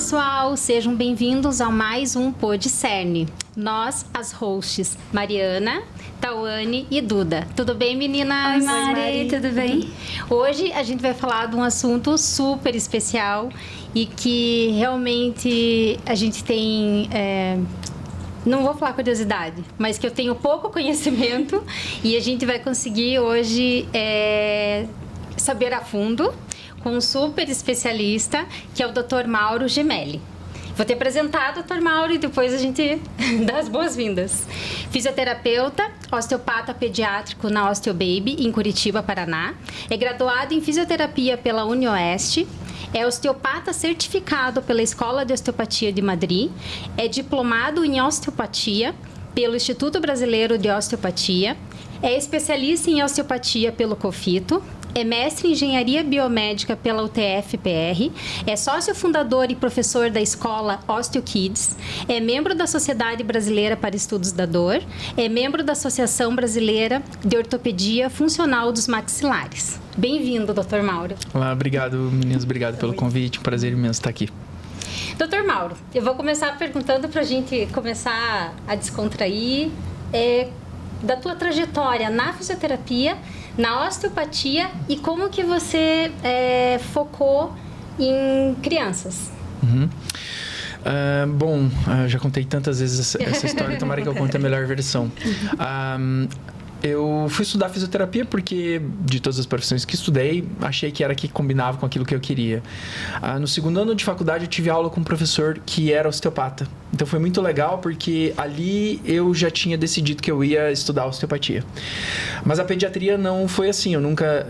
pessoal, sejam bem-vindos a mais um Podcerne. Nós, as hosts, Mariana, Tawane e Duda. Tudo bem, meninas? Oi, Mari, tudo bem? Hoje a gente vai falar de um assunto super especial e que realmente a gente tem... não vou falar curiosidade, mas que eu tenho pouco conhecimento e a gente vai conseguir hoje saber a fundo com um super especialista, que é o Dr. Mauro Gemelli. Vou te apresentar, Dr. Mauro, e depois a gente dá as boas-vindas. Fisioterapeuta, osteopata pediátrico na OsteoBaby, em Curitiba, Paraná. É graduado em fisioterapia pela UniOeste. É osteopata certificado pela Escola de Osteopatia de Madrid. É diplomado em osteopatia pelo Instituto Brasileiro de Osteopatia. É especialista em osteopatia pelo COFITO. É mestre em Engenharia Biomédica pela UTF-PR, é sócio fundador e professor da escola OsteoKids, é membro da Sociedade Brasileira para Estudos da Dor, é membro da Associação Brasileira de Ortopedia Funcional dos Maxilares. Bem-vindo, Dr. Mauro. Olá, obrigado, meninas, obrigado pelo convite, um prazer imenso estar aqui. Dr. Mauro, eu vou começar perguntando para a gente começar a descontrair da tua trajetória na fisioterapia, na osteopatia e como que você focou em crianças. Bom, já contei tantas vezes essa história, tomara que eu conte a melhor versão. Eu fui estudar fisioterapia porque, de todas as profissões que estudei, achei que era que combinava com aquilo que eu queria. No segundo ano de faculdade, eu tive aula com um professor que era osteopata. Então, foi muito legal porque ali eu já tinha decidido que eu ia estudar osteopatia. Mas a pediatria não foi assim, eu nunca...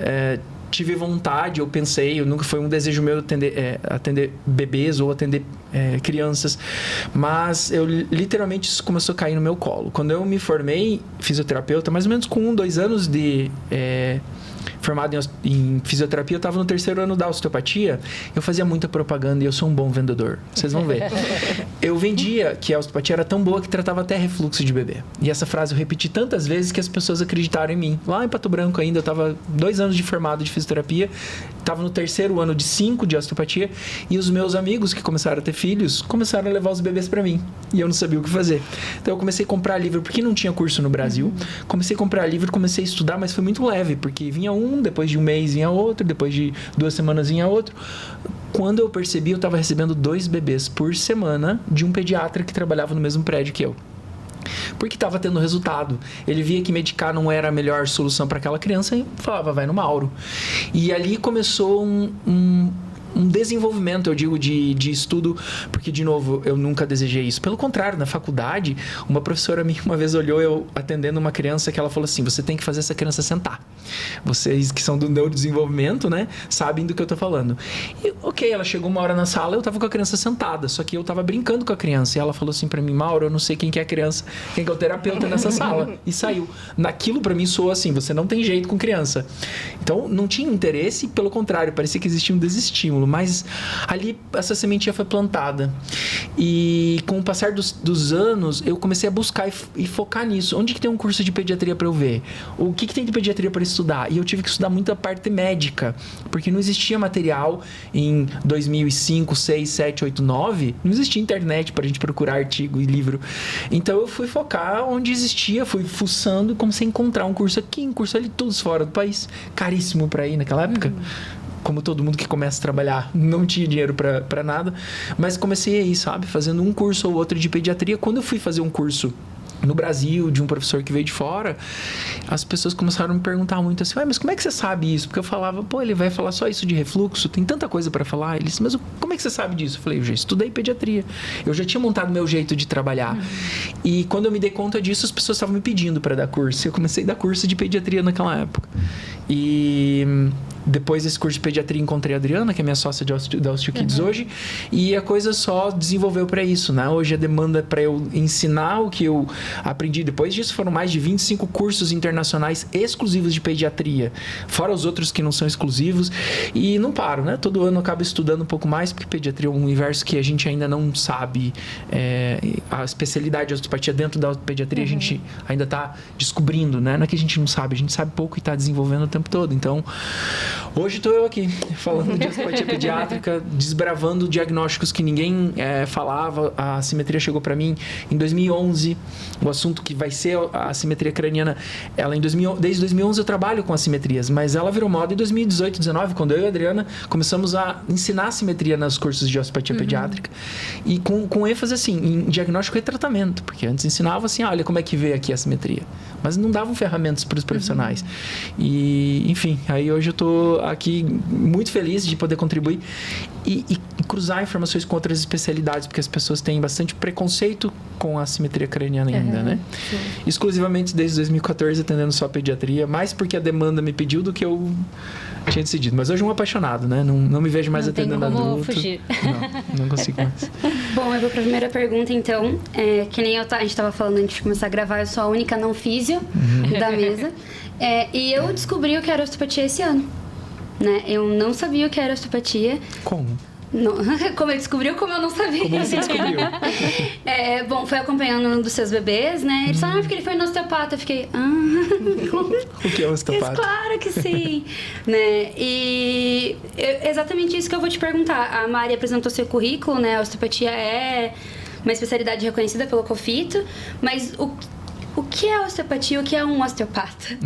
tive vontade, eu pensei, nunca foi um desejo meu atender bebês ou atender crianças, mas literalmente isso começou a cair no meu colo. Quando eu me formei fisioterapeuta, mais ou menos com 1, 2 anos de formado em fisioterapia, eu estava no 3º ano da osteopatia, eu fazia muita propaganda e eu sou um bom vendedor, vocês vão ver. Eu vendia que a osteopatia era tão boa que tratava até refluxo de bebê. E essa frase eu repeti tantas vezes que as pessoas acreditaram em mim. Lá em Pato Branco ainda, eu estava 2 anos de formado de fisioterapia, estava no 3º ano de 5 de osteopatia e os meus amigos que começaram a ter filhos, começaram a levar os bebês para mim. E eu não sabia o que fazer. Então eu comecei a comprar livro, porque não tinha curso no Brasil. Comecei a comprar livro, comecei a estudar, mas foi muito leve, porque vinha depois de um mês vinha outro, depois de 2 semanas vinha outro. Quando eu percebi, eu estava recebendo 2 bebês por semana de um pediatra que trabalhava no mesmo prédio que eu. Porque estava tendo resultado. Ele via que medicar não era a melhor solução para aquela criança e falava, vai no Mauro. E ali começou um desenvolvimento, eu digo, de estudo, porque, de novo, eu nunca desejei isso. Pelo contrário, na faculdade, uma professora minha uma vez olhou eu atendendo uma criança que ela falou assim, você tem que fazer essa criança sentar. Vocês que são do neurodesenvolvimento, né, sabem do que eu tô falando. E, ok, ela chegou uma hora na sala, eu tava com a criança sentada, só que eu tava brincando com a criança. E ela falou assim pra mim, Mauro, eu não sei quem que é a criança, quem que é o terapeuta nessa sala. E saiu. Naquilo pra mim soou assim, você não tem jeito com criança. Então, não tinha interesse, pelo contrário, parecia que existia um desestímulo. Mas ali essa sementinha foi plantada. E com o passar dos anos, eu comecei a buscar e focar nisso. Onde que tem um curso de pediatria para eu ver? O que tem de pediatria para estudar? E eu tive que estudar muito a parte médica, porque não existia material em 2005, 6, 7, 8, 9. Não existia internet para a gente procurar artigo e livro. Então eu fui focar onde existia, fui fuçando e comecei a encontrar um curso aqui, um curso ali, todos fora do país. Caríssimo para ir naquela época. Como todo mundo que começa a trabalhar, não tinha dinheiro para nada, mas comecei aí, sabe, fazendo um curso ou outro de pediatria. Quando eu fui fazer um curso no Brasil, de um professor que veio de fora, as pessoas começaram a me perguntar muito assim, mas como é que você sabe isso? Porque eu falava, ele vai falar só isso de refluxo, tem tanta coisa para falar. Ele disse, mas como é que você sabe disso? Eu falei, eu já estudei pediatria, eu já tinha montado meu jeito de trabalhar. E quando eu me dei conta disso, as pessoas estavam me pedindo para dar curso. Eu comecei a dar curso de pediatria naquela época. E depois desse curso de pediatria, encontrei a Adriana, que é minha sócia da OsteoKids hoje, e a coisa só desenvolveu para isso, né? Hoje a demanda é para eu ensinar o que eu aprendi. Depois disso, foram mais de 25 cursos internacionais exclusivos de pediatria, fora os outros que não são exclusivos, e não paro, né? Todo ano eu acabo estudando um pouco mais, porque pediatria é um universo que a gente ainda não sabe, a especialidade de osteopatia dentro da pediatria a gente ainda está descobrindo, né? Não é que a gente não sabe, a gente sabe pouco e está desenvolvendo o tempo todo. Então, Hoje estou eu aqui, falando de osteopatia pediátrica, desbravando diagnósticos que ninguém falava. A assimetria chegou para mim em 2011. O assunto que vai ser a assimetria craniana, desde 2011 eu trabalho com assimetrias, mas ela virou moda em 2018, 2019, quando eu e a Adriana começamos a ensinar assimetria nos cursos de osteopatia pediátrica. E com ênfase assim, em diagnóstico e tratamento, porque antes ensinava assim, olha como é que vê aqui a assimetria, mas não davam ferramentas para os profissionais. E, enfim, aí hoje eu estou aqui muito feliz de poder contribuir e cruzar informações com outras especialidades, porque as pessoas têm bastante preconceito com a assimetria craniana ainda, né? Sim. Exclusivamente desde 2014 atendendo só a pediatria, mais porque a demanda me pediu do que eu tinha decidido. Mas hoje um apaixonado, né? Não me vejo mais atendendo adulto. Não tem como fugir. Não consigo mais. Bom, eu vou para a primeira pergunta, então. Que nem a gente estava falando antes de começar a gravar, eu sou a única não físio da mesa. E eu descobri o que era osteopatia esse ano. Né? Eu não sabia o que era osteopatia. Como? Não. Como ele descobriu, como eu não sabia. Como você descobriu? Bom, foi acompanhando um dos seus bebês, né? Ele falou, porque ele foi no osteopata. Eu fiquei, O que é osteopata? Claro que sim. Né? E exatamente isso que eu vou te perguntar. A Mari apresentou seu currículo, né? A osteopatia é uma especialidade reconhecida pelo COFITO, mas o que é osteopatia? O que é um osteopata?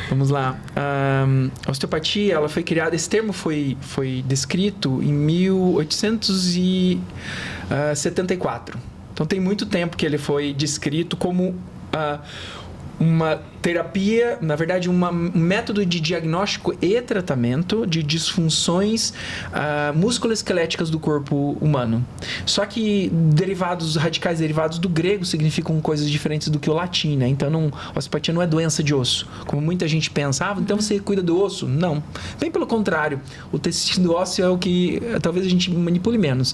Vamos lá. A osteopatia, ela foi criada... Esse termo foi descrito em 1874. Então, tem muito tempo que ele foi descrito como uma terapia, na verdade, um método de diagnóstico e tratamento de disfunções musculoesqueléticas do corpo humano. Só que radicais derivados do grego significam coisas diferentes do que o latim, né? Então, osteopatia não é doença de osso, como muita gente pensa. Então você cuida do osso? Não. Bem pelo contrário, o tecido ósseo é o que talvez a gente manipule menos.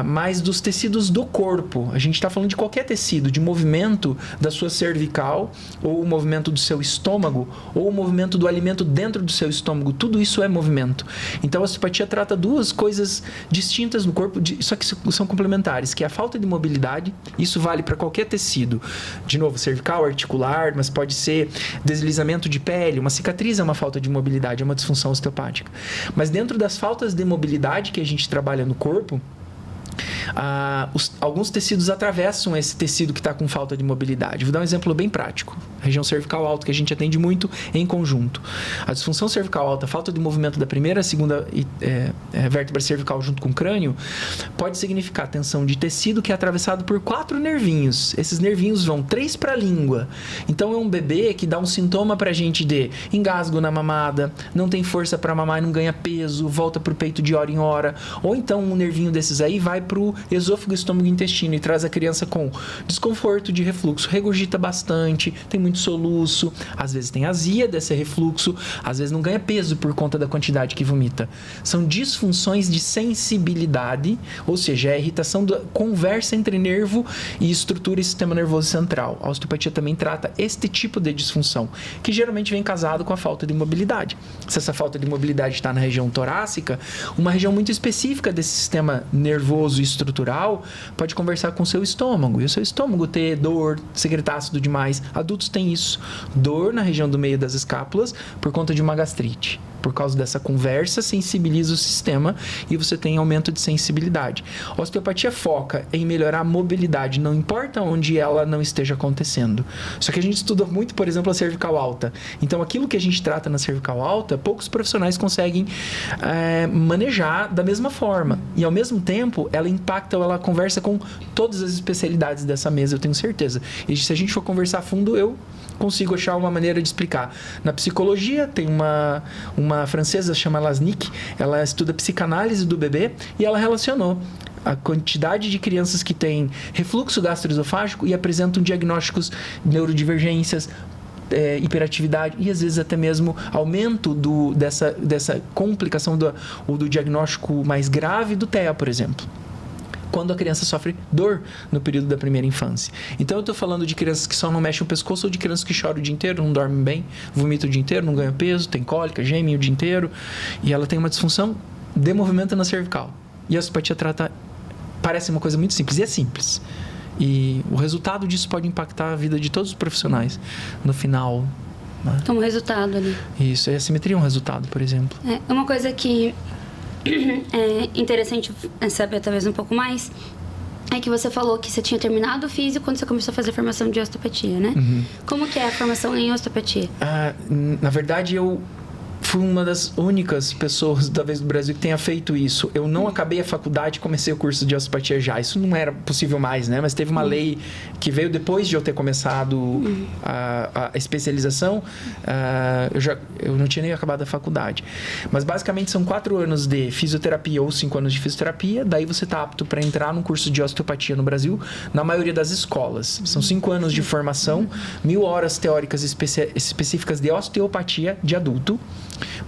Mas dos tecidos do corpo, a gente está falando de qualquer tecido, de movimento da sua cervical, ou o movimento do seu estômago, ou o movimento do alimento dentro do seu estômago. Tudo isso é movimento. Então, a osteopatia trata duas coisas distintas no corpo, só que são complementares, que é a falta de mobilidade. Isso vale para qualquer tecido. De novo, cervical, articular, mas pode ser deslizamento de pele. Uma cicatriz é uma falta de mobilidade, é uma disfunção osteopática. Mas dentro das faltas de mobilidade que a gente trabalha no corpo, alguns tecidos atravessam esse tecido que está com falta de mobilidade. Vou dar um exemplo bem prático. A região cervical alta, que a gente atende muito em conjunto. A disfunção cervical alta, a falta de movimento da primeira e segunda vértebra cervical junto com o crânio, pode significar tensão de tecido que é atravessado por 4 nervinhos. Esses nervinhos vão 3 para a língua. Então, é um bebê que dá um sintoma para a gente de engasgo na mamada, não tem força para mamar e não ganha peso, volta para o peito de hora em hora. Ou então, um nervinho desses aí vai para o esôfago, estômago e intestino e traz a criança com desconforto de refluxo, regurgita bastante, tem muito soluço, às vezes tem azia desse refluxo, às vezes não ganha peso por conta da quantidade que vomita. São disfunções de sensibilidade, ou seja, é a irritação da conversa entre nervo e estrutura e sistema nervoso central. A osteopatia também trata este tipo de disfunção, que geralmente vem casado com a falta de mobilidade. Se essa falta de mobilidade está na região torácica, uma região muito específica desse sistema nervoso e estrutural pode conversar com o seu estômago, e o seu estômago ter dor, secretar ácido demais. Adultos têm isso, dor na região do meio das escápulas por conta de uma gastrite. Por causa dessa conversa, sensibiliza o sistema e você tem aumento de sensibilidade. A osteopatia foca em melhorar a mobilidade, não importa onde ela não esteja acontecendo. Só que a gente estuda muito, por exemplo, a cervical alta. Então, aquilo que a gente trata na cervical alta, poucos profissionais conseguem manejar da mesma forma. E, ao mesmo tempo, ela impacta, ela conversa com todas as especialidades dessa mesa, eu tenho certeza. E se a gente for conversar a fundo, eu consigo achar uma maneira de explicar. Na psicologia, tem uma francesa, chama Lasnik, ela estuda psicanálise do bebê e ela relacionou a quantidade de crianças que têm refluxo gastroesofágico e apresentam diagnósticos de neurodivergências, hiperatividade e às vezes até mesmo aumento dessa complicação do diagnóstico mais grave do TEA, por exemplo, quando a criança sofre dor no período da primeira infância. Então, eu estou falando de crianças que só não mexem o pescoço ou de crianças que choram o dia inteiro, não dormem bem, vomitam o dia inteiro, não ganham peso, tem cólica, gemem o dia inteiro, e ela tem uma disfunção de movimento na cervical. E a osteopatia parece uma coisa muito simples, e é simples. E o resultado disso pode impactar a vida de todos os profissionais no final né? Como resultado ali. Isso, e a simetria é um resultado, por exemplo. Uma coisa que é interessante saber talvez um pouco mais é que você falou que você tinha terminado o físico quando você começou a fazer formação de osteopatia, né? Como que é a formação em osteopatia? Na verdade, eu fui uma das únicas pessoas, talvez, do Brasil que tenha feito isso. Eu não acabei a faculdade e comecei o curso de osteopatia já. Isso não era possível mais, né? Mas teve uma lei que veio depois de eu ter começado a especialização. Eu não tinha nem acabado a faculdade. Mas, basicamente, são 4 anos de fisioterapia ou 5 anos de fisioterapia. Daí você está apto para entrar num curso de osteopatia no Brasil, na maioria das escolas. São 5 anos de formação, 1.000 horas teóricas específicas de osteopatia de adulto,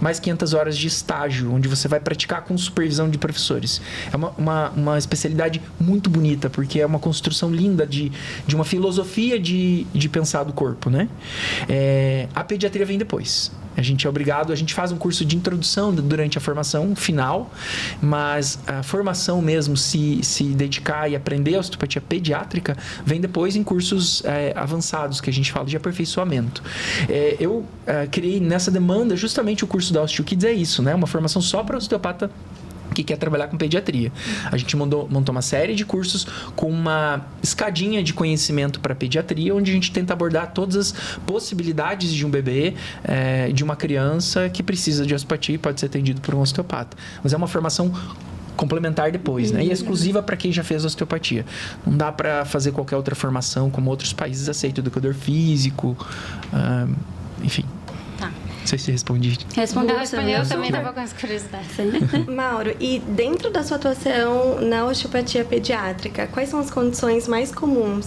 mais 500 horas de estágio, onde você vai praticar com supervisão de professores. É uma especialidade muito bonita, porque é uma construção linda de uma filosofia de pensar do corpo, né? A pediatria vem depois. A gente é obrigado, a gente faz um curso de introdução durante a formação final, mas a formação mesmo, se dedicar e aprender a osteopatia pediátrica, vem depois em cursos avançados, que a gente fala de aperfeiçoamento. Eu criei nessa demanda justamente o curso da OsteoKids, é isso, né? Uma formação só para osteopata que quer trabalhar com pediatria. A gente montou uma série de cursos com uma escadinha de conhecimento para pediatria, onde a gente tenta abordar todas as possibilidades de um bebê, de uma criança que precisa de osteopatia e pode ser atendido por um osteopata. Mas é uma formação complementar depois, né? E exclusiva para quem já fez osteopatia. Não dá para fazer qualquer outra formação como outros países aceitam, educador físico, enfim. Não sei se respondi. Respondeu, eu também estava com essa curiosidade. Mauro, e dentro da sua atuação na osteopatia pediátrica, quais são as condições mais comuns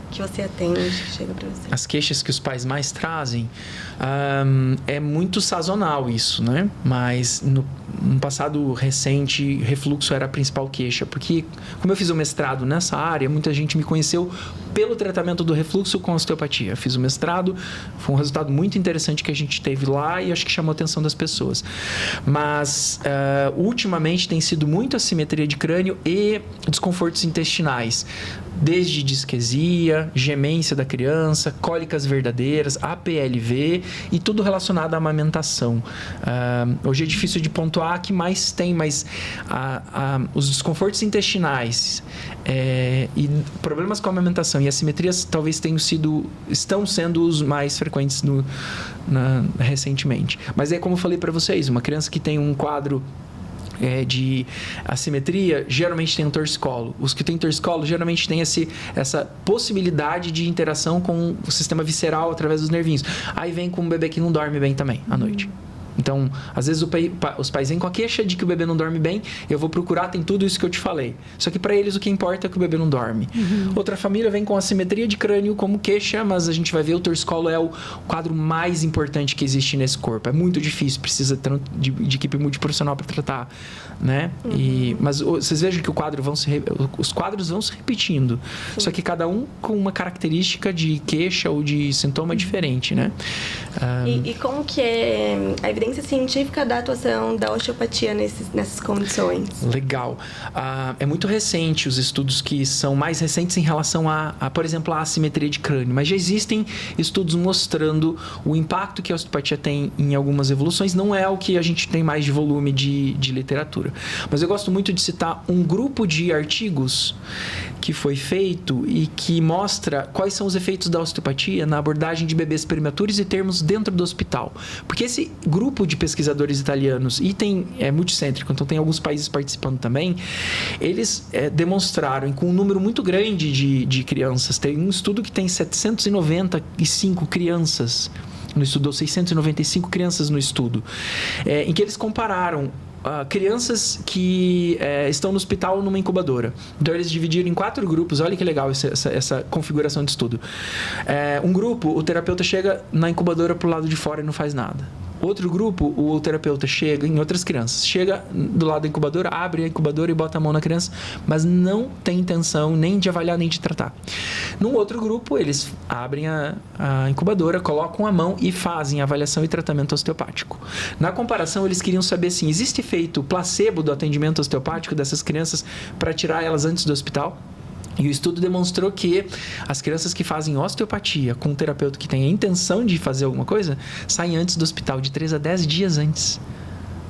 que você atende, que chega para você? As queixas que os pais mais trazem, é muito sazonal isso, né? Mas no passado recente, refluxo era a principal queixa, porque como eu fiz o mestrado nessa área, muita gente me conheceu pelo tratamento do refluxo com osteopatia. Eu fiz o mestrado, foi um resultado muito interessante que a gente teve lá e acho que chamou a atenção das pessoas. Mas, ultimamente, tem sido muito assimetria de crânio e desconfortos intestinais. Desde disquesia, gemência da criança, cólicas verdadeiras, APLV e tudo relacionado à amamentação. Hoje é difícil de pontuar que mais tem, mas os desconfortos intestinais e problemas com a amamentação e assimetrias talvez estão sendo os mais frequentes recentemente. Mas é como eu falei para vocês, uma criança que tem um quadro de assimetria, geralmente tem um torcicolo. Os que têm torcicolo, geralmente têm essa possibilidade de interação com o sistema visceral através dos nervinhos. Aí vem com um bebê que não dorme bem também, à noite. Então, às vezes os pais vêm com a queixa de que o bebê não dorme bem, eu vou procurar, tem tudo isso que eu te falei. Só que para eles o que importa é que o bebê não dorme. Outra família vem com assimetria de crânio como queixa, mas a gente vai ver o torcicolo é o quadro mais importante que existe nesse corpo. É muito difícil, precisa de equipe multiprofissional para tratar, né? Mas vocês vejam que os quadros vão se repetindo. Sim. Só que cada um com uma característica de queixa ou de sintoma diferente, né? E como que é a evidência científica da atuação da osteopatia nessas condições? Legal. É muito recente os estudos que são mais recentes em relação por exemplo, a assimetria de crânio. Mas já existem estudos mostrando o impacto que a osteopatia tem em algumas evoluções. Não é o que a gente tem mais de volume de literatura. Mas eu gosto muito de citar um grupo de artigos que foi feito e que mostra quais são os efeitos da osteopatia na abordagem de bebês prematuros e termos dentro do hospital. Porque esse grupo de pesquisadores italianos, e é multicêntrico, então tem alguns países participando também, eles demonstraram com um número muito grande de crianças. Tem um estudo que tem 795 crianças no estudo, ou 695 crianças no estudo, em que eles compararam crianças que estão no hospital numa incubadora. Então, eles dividiram em 4 grupos. Olha que legal essa configuração de estudo. Um grupo, o terapeuta chega na incubadora pro lado de fora e não faz nada. Outro grupo, o terapeuta chega em outras crianças. Chega do lado da incubadora, abre a incubadora e bota a mão na criança, mas não tem intenção nem de avaliar, nem de tratar. Num outro grupo, eles abrem a incubadora, colocam a mão e fazem avaliação e tratamento osteopático. Na comparação, eles queriam saber se existe efeito placebo do atendimento osteopático dessas crianças para tirar elas antes do hospital. E o estudo demonstrou que as crianças que fazem osteopatia com um terapeuta que tem a intenção de fazer alguma coisa, saem antes do hospital, de 3 a 10 dias antes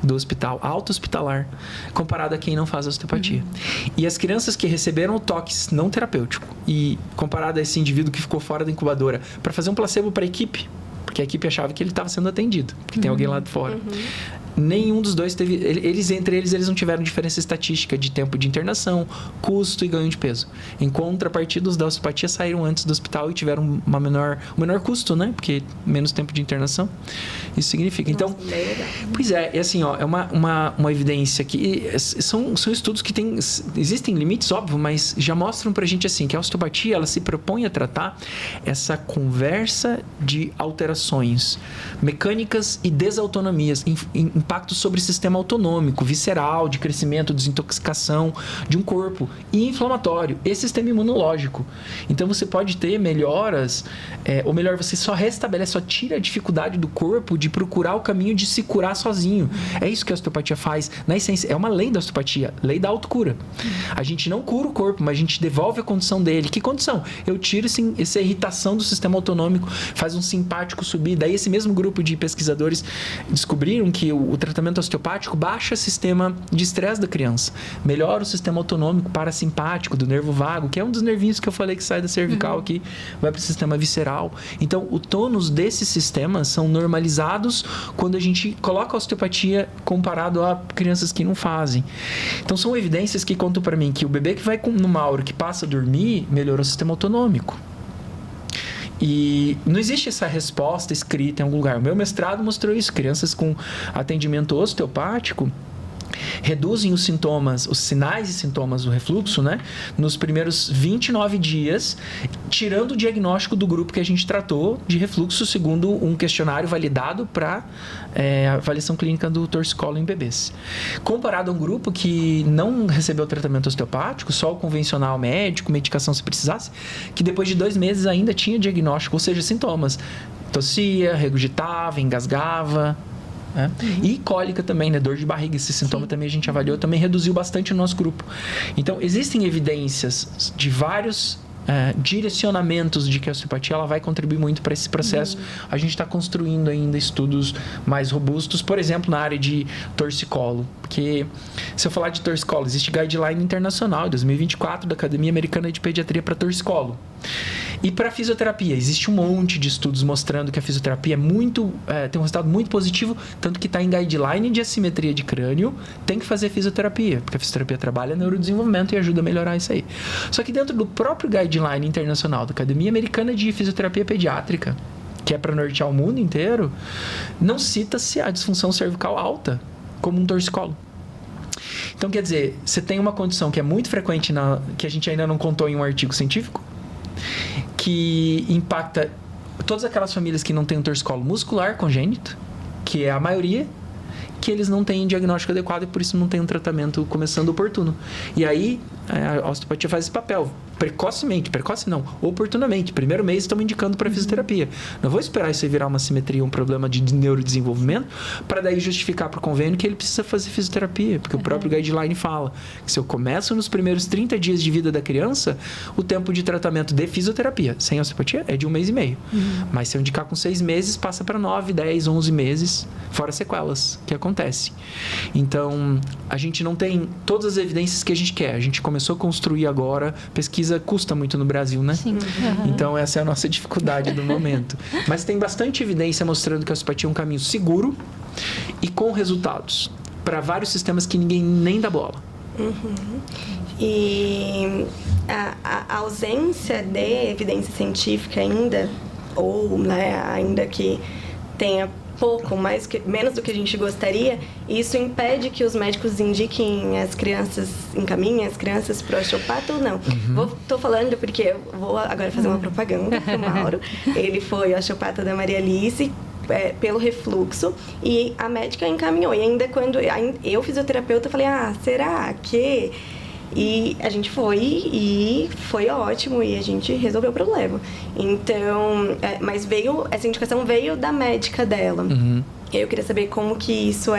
do hospital, auto-hospitalar, comparado a quem não faz osteopatia. E as crianças que receberam o toque não terapêutico e comparado a esse indivíduo que ficou fora da incubadora para fazer um placebo para a equipe, porque a equipe achava que ele estava sendo atendido, porque tem alguém lá de fora. Nenhum dos dois teve... Entre eles não tiveram diferença estatística de tempo de internação, custo e ganho de peso. Em contrapartida, os da osteopatia saíram antes do hospital e tiveram um menor custo, né? Porque menos tempo de internação. Isso significa. Então, Nossa, bem legal. Pois é assim, ó, é uma evidência que... São estudos que têm... Existem limites, óbvio, mas já mostram pra gente assim, que a osteopatia, ela se propõe a tratar essa conversa de alterações mecânicas e desautonomias, impacto sobre o sistema autonômico, visceral, de crescimento, desintoxicação de um corpo e inflamatório e sistema imunológico. Então você pode ter melhoras, ou melhor, você só restabelece, só tira a dificuldade do corpo de procurar o caminho de se curar sozinho. É isso que a osteopatia faz. Na essência, é uma lei da osteopatia, lei da autocura. A gente não cura o corpo, mas a gente devolve a condição dele. Que condição? Eu tiro essa irritação do sistema autonômico, faz um simpático subir. Daí esse mesmo grupo de pesquisadores descobriram que o tratamento osteopático baixa o sistema de estresse da criança, melhora o sistema autonômico parasimpático do nervo vago, que é um dos nervinhos que eu falei que sai da cervical aqui, vai para o sistema visceral. Então, o tônus desses sistemas são normalizados quando a gente coloca a osteopatia comparado a crianças que não fazem. Então, são evidências que contam para mim que o bebê que vai no Mauro, que passa a dormir, melhorou o sistema autonômico. E não existe essa resposta escrita em algum lugar. O meu mestrado mostrou isso. Crianças com atendimento osteopático reduzem os sintomas, os sinais e sintomas do refluxo, né? Nos primeiros 29 dias, tirando o diagnóstico do grupo que a gente tratou de refluxo, segundo um questionário validado para avaliação clínica do torcicolo em bebês. Comparado a um grupo que não recebeu tratamento osteopático, só o convencional médico, medicação se precisasse, que depois de 2 meses ainda tinha diagnóstico, ou seja, sintomas. Tossia, regurgitava, engasgava. E cólica também, né? Dor de barriga, esse sintoma também a gente avaliou, também reduziu bastante o nosso grupo. Então, existem evidências de vários direcionamentos de que a osteopatia ela vai contribuir muito para esse processo. A gente está construindo ainda estudos mais robustos, por exemplo, na área de torcicolo. Porque, se eu falar de torcicolo, existe guideline internacional, 2024, da Academia Americana de Pediatria para torcicolo. E para fisioterapia, existe um monte de estudos mostrando que a fisioterapia tem um resultado muito positivo, tanto que está em guideline de assimetria de crânio, tem que fazer fisioterapia, porque a fisioterapia trabalha neurodesenvolvimento e ajuda a melhorar isso aí. Só que dentro do próprio guideline internacional da Academia Americana de Fisioterapia Pediátrica, que é para nortear o mundo inteiro, não cita-se a disfunção cervical alta como um torcicolo. Então, quer dizer, você tem uma condição que é muito frequente, que a gente ainda não contou em um artigo científico, que impacta todas aquelas famílias que não têm um torcicolo muscular congênito, que é a maioria, que eles não têm diagnóstico adequado e por isso não tem um tratamento começando oportuno. E aí, a osteopatia faz esse papel. Oportunamente. Primeiro mês estamos indicando para fisioterapia. Não vou esperar isso aí virar uma simetria, um problema de neurodesenvolvimento, para daí justificar para o convênio que ele precisa fazer fisioterapia, porque o próprio guideline fala que se eu começo nos primeiros 30 dias de vida da criança, o tempo de tratamento de fisioterapia sem osteopatia é de 1 mês e meio. Mas se eu indicar com 6 meses, passa para 9, 10, 11 meses, fora sequelas que acontecem. Então, a gente não tem todas as evidências que a gente quer. A gente começou a construir agora, pesquisa custa muito no Brasil, né? Sim. Então, essa é a nossa dificuldade do momento. Mas tem bastante evidência mostrando que a osteopatia é um caminho seguro e com resultados para vários sistemas que ninguém nem dá bola. E a ausência de evidência científica ainda, ou ainda que tenha menos do que a gente gostaria, isso impede que os médicos indiquem encaminhem as crianças para o osteopata ou não. Tô falando porque eu vou agora fazer uma propaganda pro Mauro. Ele foi osteopata da Maria Alice pelo refluxo e a médica encaminhou. E ainda quando eu, fisioterapeuta, falei, será que... E a gente foi e foi ótimo e a gente resolveu o problema. Então, mas essa indicação veio da médica dela. Eu queria saber como que isso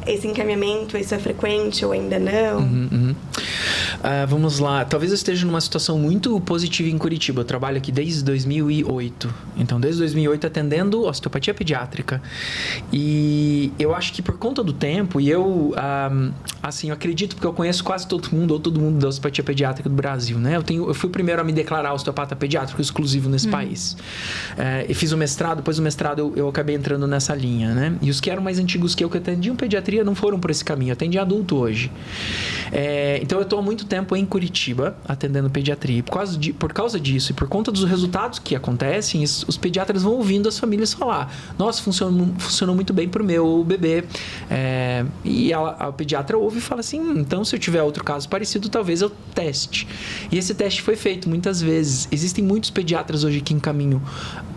esse encaminhamento, isso é frequente ou ainda não? Vamos lá. Talvez eu esteja numa situação muito positiva em Curitiba. Eu trabalho aqui desde 2008. Então, desde 2008 atendendo osteopatia pediátrica. E eu acho que por conta do tempo, e eu acredito porque eu conheço quase todo mundo, ou todo mundo da osteopatia pediátrica do Brasil, né? Eu fui o primeiro a me declarar osteopata pediátrico exclusivo nesse país. E fiz o mestrado, depois do mestrado eu acabei entrando nessa linha, né? E os que eram mais antigos que atendiam pediatria não foram por esse caminho. Eu atendi adulto hoje. Então, eu estou há muito tempo em Curitiba atendendo pediatria. Por causa disso e por conta dos resultados que acontecem, os pediatras vão ouvindo as famílias falar: nossa, funcionou muito bem para o meu bebê. E a pediatra ouve e fala assim: então, se eu tiver outro caso parecido, talvez eu teste. E esse teste foi feito muitas vezes. Existem muitos pediatras hoje que encaminham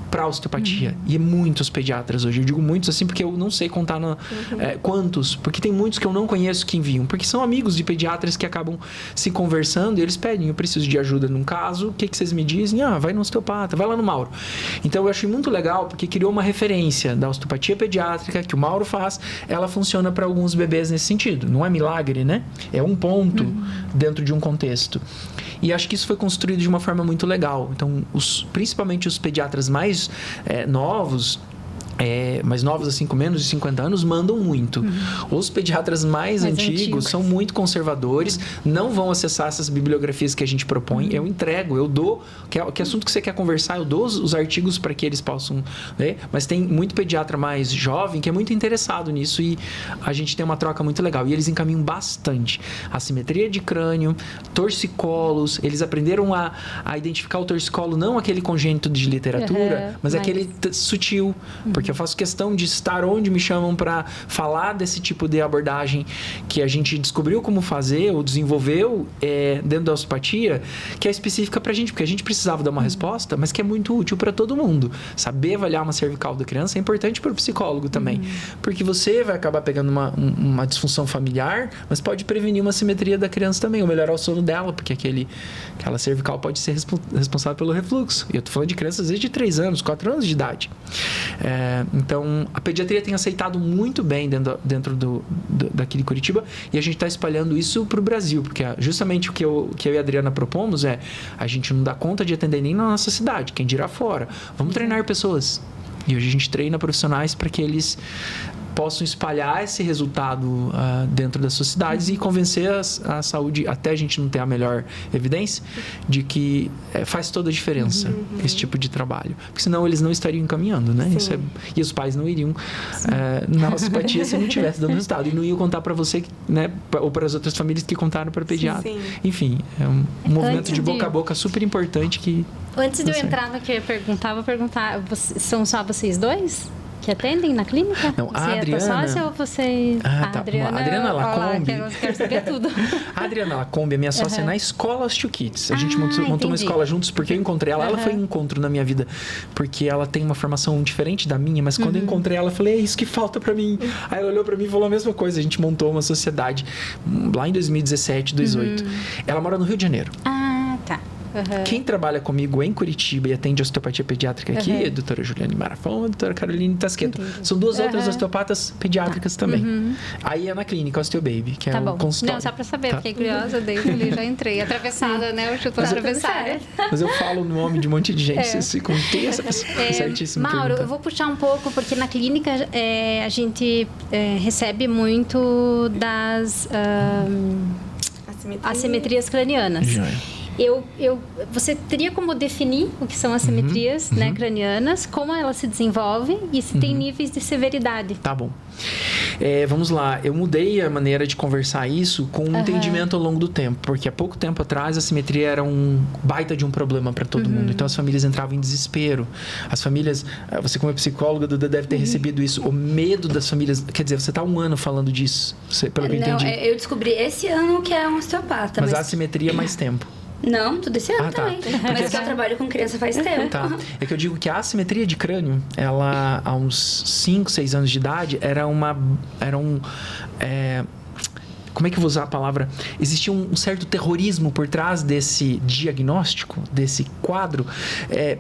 para osteopatia. E muitos pediatras hoje. Eu digo muitos assim porque eu não sei contar quantos. Porque tem muitos que eu não conheço que enviam. Porque são amigos de pediatras que acabam se conversando e eles pedem: eu preciso de ajuda num caso. O que vocês me dizem? Vai no osteopata, vai lá no Mauro. Então, eu achei muito legal porque criou uma referência da osteopatia pediátrica que o Mauro faz. Ela funciona para alguns bebês nesse sentido. Não é milagre, né? É um ponto dentro de um contexto. E acho que isso foi construído de uma forma muito legal. Então, principalmente os pediatras mais novos, mais novos assim, com menos de 50 anos, mandam muito. Os pediatras mais antigos são muito conservadores, não vão acessar essas bibliografias que a gente propõe. Eu entrego, eu dou, que assunto que você quer conversar, eu dou os artigos para que eles possam ler. Mas tem muito pediatra mais jovem que é muito interessado nisso e a gente tem uma troca muito legal. E eles encaminham bastante. Assimetria de crânio, torcicolos, eles aprenderam a identificar o torcicolo, não aquele congênito de literatura, mas aquele sutil, porque eu faço questão de estar onde me chamam para falar desse tipo de abordagem que a gente descobriu como fazer ou desenvolveu dentro da osteopatia, que é específica para a gente, porque a gente precisava dar uma resposta, mas que é muito útil para todo mundo. Saber avaliar uma cervical da criança é importante para o psicólogo também, porque você vai acabar pegando uma disfunção familiar, mas pode prevenir uma assimetria da criança também, ou melhorar o sono dela, porque aquela cervical pode ser responsável pelo refluxo. E eu tô falando de crianças desde 3 anos, 4 anos de idade. Então, a pediatria tem aceitado muito bem dentro daqui de Curitiba e a gente está espalhando isso para o Brasil, porque justamente o que eu e a Adriana propomos a gente não dá conta de atender nem na nossa cidade, quem dirá fora. Vamos treinar pessoas. E hoje a gente treina profissionais para que eles possam espalhar esse resultado dentro das sociedades e convencer a saúde, até a gente não ter a melhor evidência, de que faz toda a diferença esse tipo de trabalho. Porque senão eles não estariam encaminhando, né? E os pais não iriam na osteopatia se não tivesse dando resultado. E não iam contar para você, né? Ou para as outras famílias que contaram para pediatra. Enfim, é um movimento de boca a boca super importante que... Antes de eu entrar no que eu ia perguntar, vou perguntar, são só vocês dois que atendem na clínica? Não, a Adriana... Adriana... Você é tua sócia ou você... tá. A Adriana Lacombe... Eu quero saber tudo. A Adriana Lacombe é minha sócia na escola Osteo-Kids. A gente montou uma escola juntos porque eu encontrei ela. Ela foi um encontro na minha vida, porque ela tem uma formação diferente da minha, mas quando eu encontrei ela, eu falei: é isso que falta pra mim. Aí ela olhou pra mim e falou a mesma coisa. A gente montou uma sociedade lá em 2017, 2018. Ela mora no Rio de Janeiro. Tá. Quem trabalha comigo em Curitiba e atende osteopatia pediátrica aqui é a doutora Juliane Marafon e a doutora Caroline Tasqueto. São 2 outras osteopatas pediátricas também. Aí é na clínica Osteobaby, que é o consultório. Não, só pra saber, fiquei curiosa, daí eu já entrei. Atravessada, né? Eu chuto atravessada. Mas eu falo o nome de um monte de gente. Vocês ficam essa pessoa. Certíssimo. Mauro, eu vou puxar um pouco, porque na clínica a gente recebe muito das assimetrias cranianas. Você teria como definir o que são assimetrias cranianas, como elas se desenvolvem e se tem níveis de severidade? Tá bom. Vamos lá. Eu mudei a maneira de conversar isso com um entendimento ao longo do tempo, porque há pouco tempo atrás a assimetria era um baita de um problema para todo mundo. Então as famílias entravam em desespero. As famílias, você como psicóloga, Duda, deve ter recebido isso. O medo das famílias, quer dizer, você está 1 ano falando disso, pelo que eu entendi. Eu descobri esse ano que é um osteopata. Mas a assimetria é mais tempo. Não, tudo esse ano também. Mas que eu trabalho com criança faz tempo. Tá. É que eu digo que a assimetria de crânio, ela, há uns 5, 6 anos de idade, como é que eu vou usar a palavra? Existia um certo terrorismo por trás desse diagnóstico, desse quadro,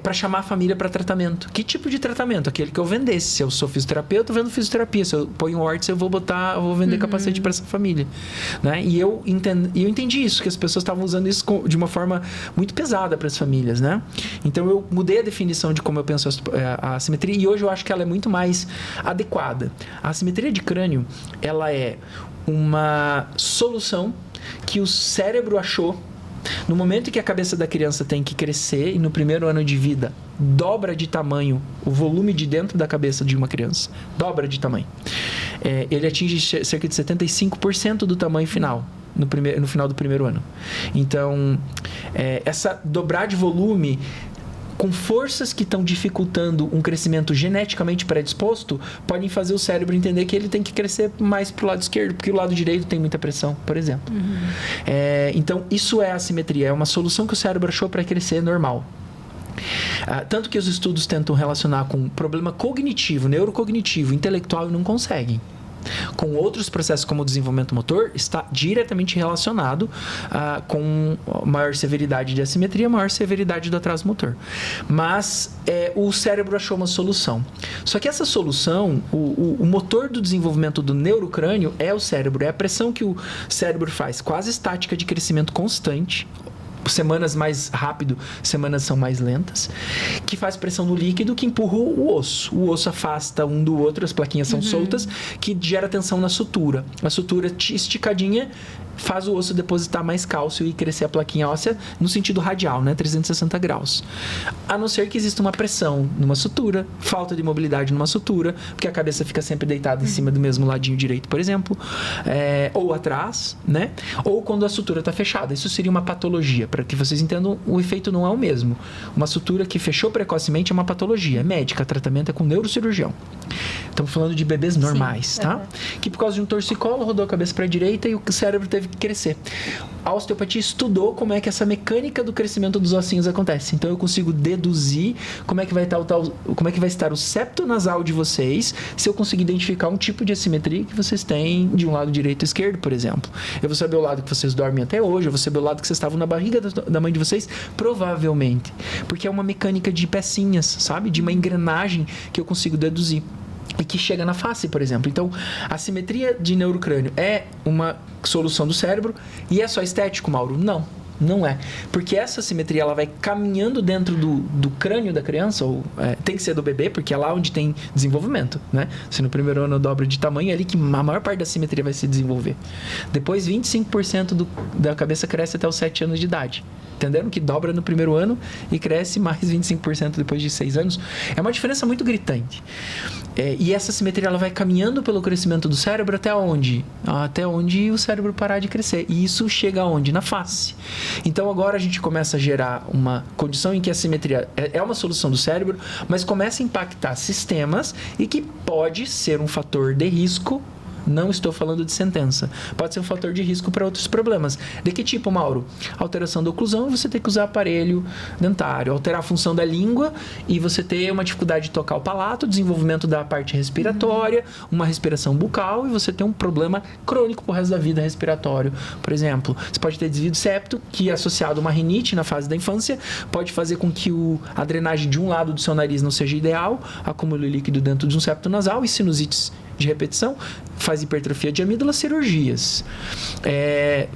para chamar a família para tratamento. Que tipo de tratamento? Aquele que eu vendesse. Se eu sou fisioterapeuta, eu vendo fisioterapia. Se eu ponho órtese, eu vou vender capacete para essa família. Né? E eu entendi isso, que as pessoas estavam usando isso de uma forma muito pesada para as famílias. Né? Então, eu mudei a definição de como eu penso a assimetria e hoje eu acho que ela é muito mais adequada. A assimetria de crânio, ela é uma solução que o cérebro achou no momento em que a cabeça da criança tem que crescer e no primeiro ano de vida dobra de tamanho o volume de dentro da cabeça de uma criança. Dobra de tamanho. Ele atinge cerca de 75% do tamanho final. No final do primeiro ano. Então, essa dobrar de volume com forças que estão dificultando um crescimento geneticamente predisposto, podem fazer o cérebro entender que ele tem que crescer mais para o lado esquerdo, porque o lado direito tem muita pressão, por exemplo. Então, isso é assimetria, é uma solução que o cérebro achou para crescer normal. Tanto que os estudos tentam relacionar com problema cognitivo, neurocognitivo, intelectual e não conseguem. Com outros processos como o desenvolvimento motor, está diretamente relacionado com maior severidade de assimetria, maior severidade do atraso motor. Mas o cérebro achou uma solução. Só que essa solução, o motor do desenvolvimento do neurocrânio é o cérebro, é a pressão que o cérebro faz, quase estática de crescimento constante. Semanas mais rápido, semanas são mais lentas, que faz pressão no líquido que empurra o osso. O osso afasta um do outro, as plaquinhas são soltas, que gera tensão na sutura. A sutura esticadinha faz o osso depositar mais cálcio e crescer a plaquinha óssea no sentido radial, né? 360 graus. A não ser que exista uma pressão numa sutura, falta de mobilidade numa sutura, porque a cabeça fica sempre deitada em cima do mesmo ladinho direito, por exemplo, ou atrás, né? Ou quando a sutura está fechada. Isso seria uma patologia. Para que vocês entendam, o efeito não é o mesmo. Uma sutura que fechou precocemente é uma patologia, é médica, tratamento é com neurocirurgião. Estamos falando de bebês normais, tá? Que por causa de um torcicolo rodou a cabeça para a direita e o cérebro teve que crescer. A osteopatia estudou como é que essa mecânica do crescimento dos ossinhos acontece. Então eu consigo deduzir como é que vai estar o septo nasal de vocês se eu conseguir identificar um tipo de assimetria que vocês têm de um lado direito e esquerdo, por exemplo. Eu vou saber o lado que vocês dormem até hoje, eu vou saber o lado que vocês estavam na barriga da mãe de vocês, provavelmente. Porque é uma mecânica de pecinhas, sabe? De uma engrenagem que eu consigo deduzir. E que chega na face, por exemplo. Então, a simetria de neurocrânio é uma solução do cérebro e é só estético, Mauro? Não, não é. Porque essa simetria, ela vai caminhando dentro do crânio da criança, ou tem que ser do bebê, porque é lá onde tem desenvolvimento, né? Se no primeiro ano dobra de tamanho, é ali que a maior parte da simetria vai se desenvolver. Depois, 25% da cabeça cresce até os 7 anos de idade. Entenderam que dobra no primeiro ano e cresce mais 25% depois de 6 anos. É uma diferença muito gritante. E essa simetria ela vai caminhando pelo crescimento do cérebro até onde? Até onde o cérebro parar de crescer. E isso chega aonde? Na face. Então agora a gente começa a gerar uma condição em que a simetria é uma solução do cérebro, mas começa a impactar sistemas e que pode ser um fator de risco. Não estou falando de sentença. Pode ser um fator de risco para outros problemas. De que tipo, Mauro? Alteração da oclusão, você tem que usar aparelho dentário. Alterar a função da língua e você ter uma dificuldade de tocar o palato, desenvolvimento da parte respiratória, uma respiração bucal e você tem um problema crônico pro resto da vida respiratório. Por exemplo, você pode ter desvio de septo, que associado a uma rinite na fase da infância, pode fazer com que a drenagem de um lado do seu nariz não seja ideal, acumule líquido dentro de um septo nasal e sinusites de repetição, faz hipertrofia de amígdala, cirurgias.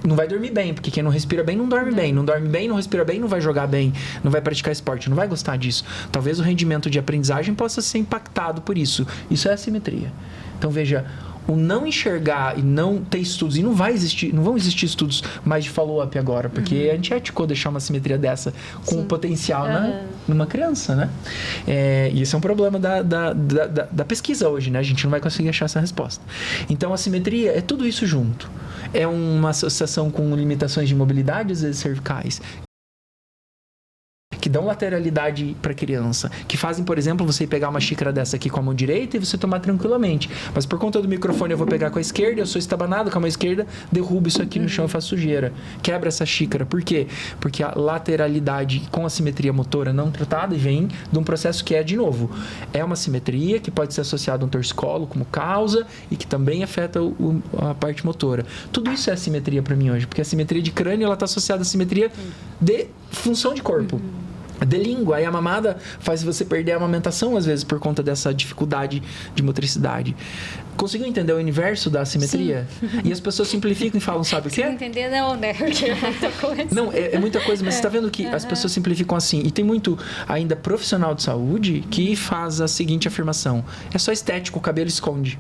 Não vai dormir bem, porque quem não respira bem não dorme bem. Não dorme bem, não respira bem, não vai jogar bem, não vai praticar esporte, não vai gostar disso. Talvez o rendimento de aprendizagem possa ser impactado por isso. Isso é assimetria. Então, veja, o não enxergar e não ter estudos, e não vão existir estudos mais de follow-up agora, porque é antiético deixar uma simetria dessa com o potencial numa criança, né? E esse é um problema da pesquisa hoje, né? A gente não vai conseguir achar essa resposta. Então, a simetria é tudo isso junto. É uma associação com limitações de mobilidade, às vezes cervicais, que dão lateralidade para a criança, que fazem, por exemplo, você pegar uma xícara dessa aqui com a mão direita e você tomar tranquilamente. Mas por conta do microfone eu vou pegar com a esquerda, eu sou estabanado com a mão esquerda, derrubo isso aqui no chão e faço sujeira. Quebra essa xícara. Por quê? Porque a lateralidade com a simetria motora não tratada vem de um processo que é, de novo, é uma simetria que pode ser associada a um torcicolo como causa e que também afeta a parte motora. Tudo isso é assimetria para mim hoje, porque a simetria de crânio ela está associada à simetria de função de corpo. De língua, aí a mamada faz você perder a amamentação às vezes por conta dessa dificuldade de motricidade. Conseguiu entender o universo da assimetria? Sim. E as pessoas simplificam e falam, sabe o quê? Se não entender não, né? Porque é muita coisa. Não, é muita coisa, mas você está vendo que as pessoas simplificam assim. E tem muito ainda profissional de saúde que faz a seguinte afirmação: é só estético, o cabelo esconde.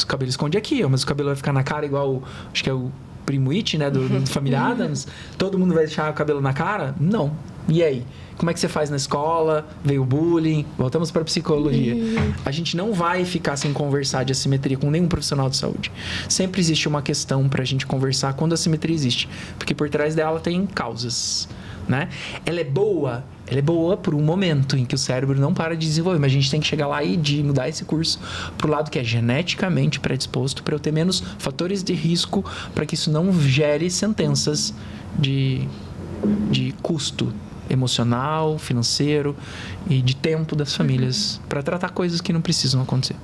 O cabelo esconde aqui, mas o cabelo vai ficar na cara igual, acho que é o Primo It, né, do Família Adams. Todo mundo vai deixar o cabelo na cara? Não. E aí? Como é que você faz na escola? Veio o bullying? Voltamos para a psicologia. A gente não vai ficar sem conversar de assimetria com nenhum profissional de saúde. Sempre existe uma questão para a gente conversar quando a assimetria existe. Porque por trás dela tem causas, né? Ela é boa por um momento em que o cérebro não para de desenvolver. Mas a gente tem que chegar lá e de mudar esse curso para o lado que é geneticamente predisposto, para eu ter menos fatores de risco, para que isso não gere sentenças de custo emocional, financeiro e de tempo das famílias para tratar coisas que não precisam acontecer.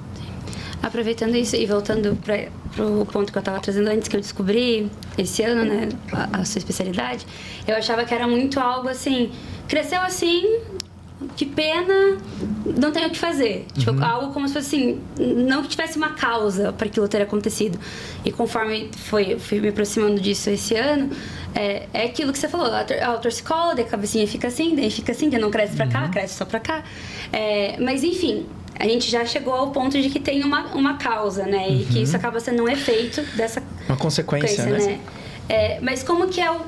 Aproveitando isso e voltando para o ponto que eu estava trazendo antes, que eu descobri esse ano, né, a sua especialidade, eu achava que era muito algo assim, cresceu assim, que pena, não tem o que fazer. Tipo, algo como se fosse assim, não que tivesse uma causa para aquilo ter acontecido. E conforme fui me aproximando disso esse ano, é aquilo que você falou, o torcicolo, daí a cabecinha fica assim, daí fica assim, que não cresce para cá, cresce só para cá. Mas enfim, a gente já chegou ao ponto de que tem uma causa, né? E que isso acaba sendo um efeito dessa... Uma consequência, né? Mas como que é o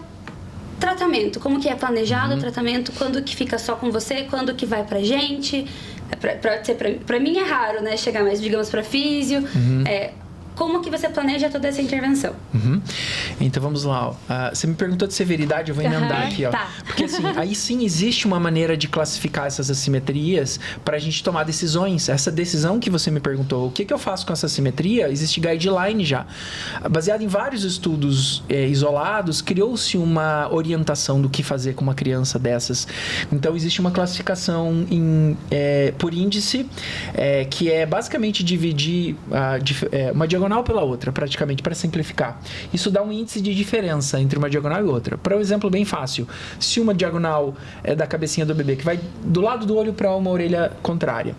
tratamento? Como que é planejado o tratamento? Quando que fica só com você? Quando que vai pra gente? Pra mim é raro, né? Chegar mais, digamos, pra físio. Como que você planeja toda essa intervenção? Então vamos lá. Você me perguntou de severidade, eu vou emendar aqui. Ó. Tá. Porque assim, aí sim existe uma maneira de classificar essas assimetrias para a gente tomar decisões. Essa decisão que você me perguntou, o que eu faço com essa assimetria? Existe guideline já. Baseado em vários estudos isolados, criou-se uma orientação do que fazer com uma criança dessas. Então existe uma classificação por índice, que é basicamente dividir uma diagonal pela outra, praticamente, para simplificar. Isso dá um índice de diferença entre uma diagonal e outra. Para um exemplo bem fácil, se uma diagonal é da cabecinha do bebê, que vai do lado do olho para uma orelha contrária,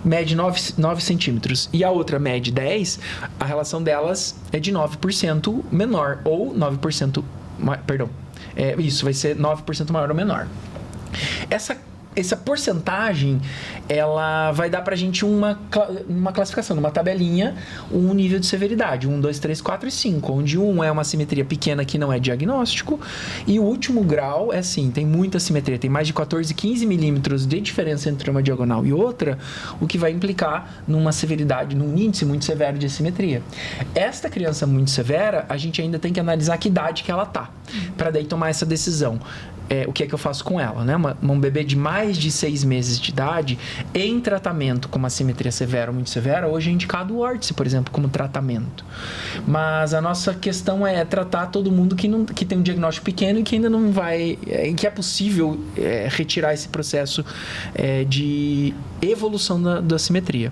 mede 9 centímetros, e a outra mede 10, a relação delas é de 9% menor, ou 9%... Perdão. Isso vai ser 9% maior ou menor. Essa porcentagem, ela vai dar pra gente uma classificação, numa tabelinha, um nível de severidade, 1, 2, 3, 4 e 5, onde 1 é uma simetria pequena que não é diagnóstico, e o último grau é assim, tem muita simetria, tem mais de 14, 15 milímetros de diferença entre uma diagonal e outra, o que vai implicar numa severidade, num índice muito severo de assimetria. Esta criança muito severa, a gente ainda tem que analisar que idade que ela tá, para daí tomar essa decisão. O que é que eu faço com ela, né? Um bebê de mais de 6 meses de idade, em tratamento com uma assimetria severa ou muito severa, hoje é indicado o órtice, por exemplo, como tratamento. Mas a nossa questão é tratar todo mundo que tem um diagnóstico pequeno e que ainda não vai... que é possível retirar esse processo de evolução da assimetria.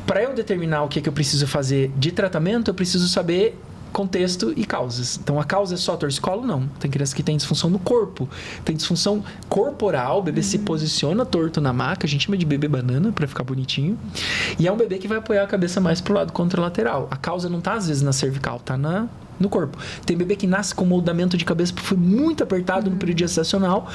Para eu determinar o que é que eu preciso fazer de tratamento, eu preciso saber contexto e causas. Então, a causa é só torcicolo? Não. Tem criança que tem disfunção no corpo. Tem disfunção corporal, o bebê se posiciona torto na maca, a gente chama de bebê banana, para ficar bonitinho. E é um bebê que vai apoiar a cabeça mais pro lado contralateral. A causa não tá, às vezes, na cervical, tá no corpo. Tem bebê que nasce com moldamento de cabeça porque foi muito apertado no período gestacional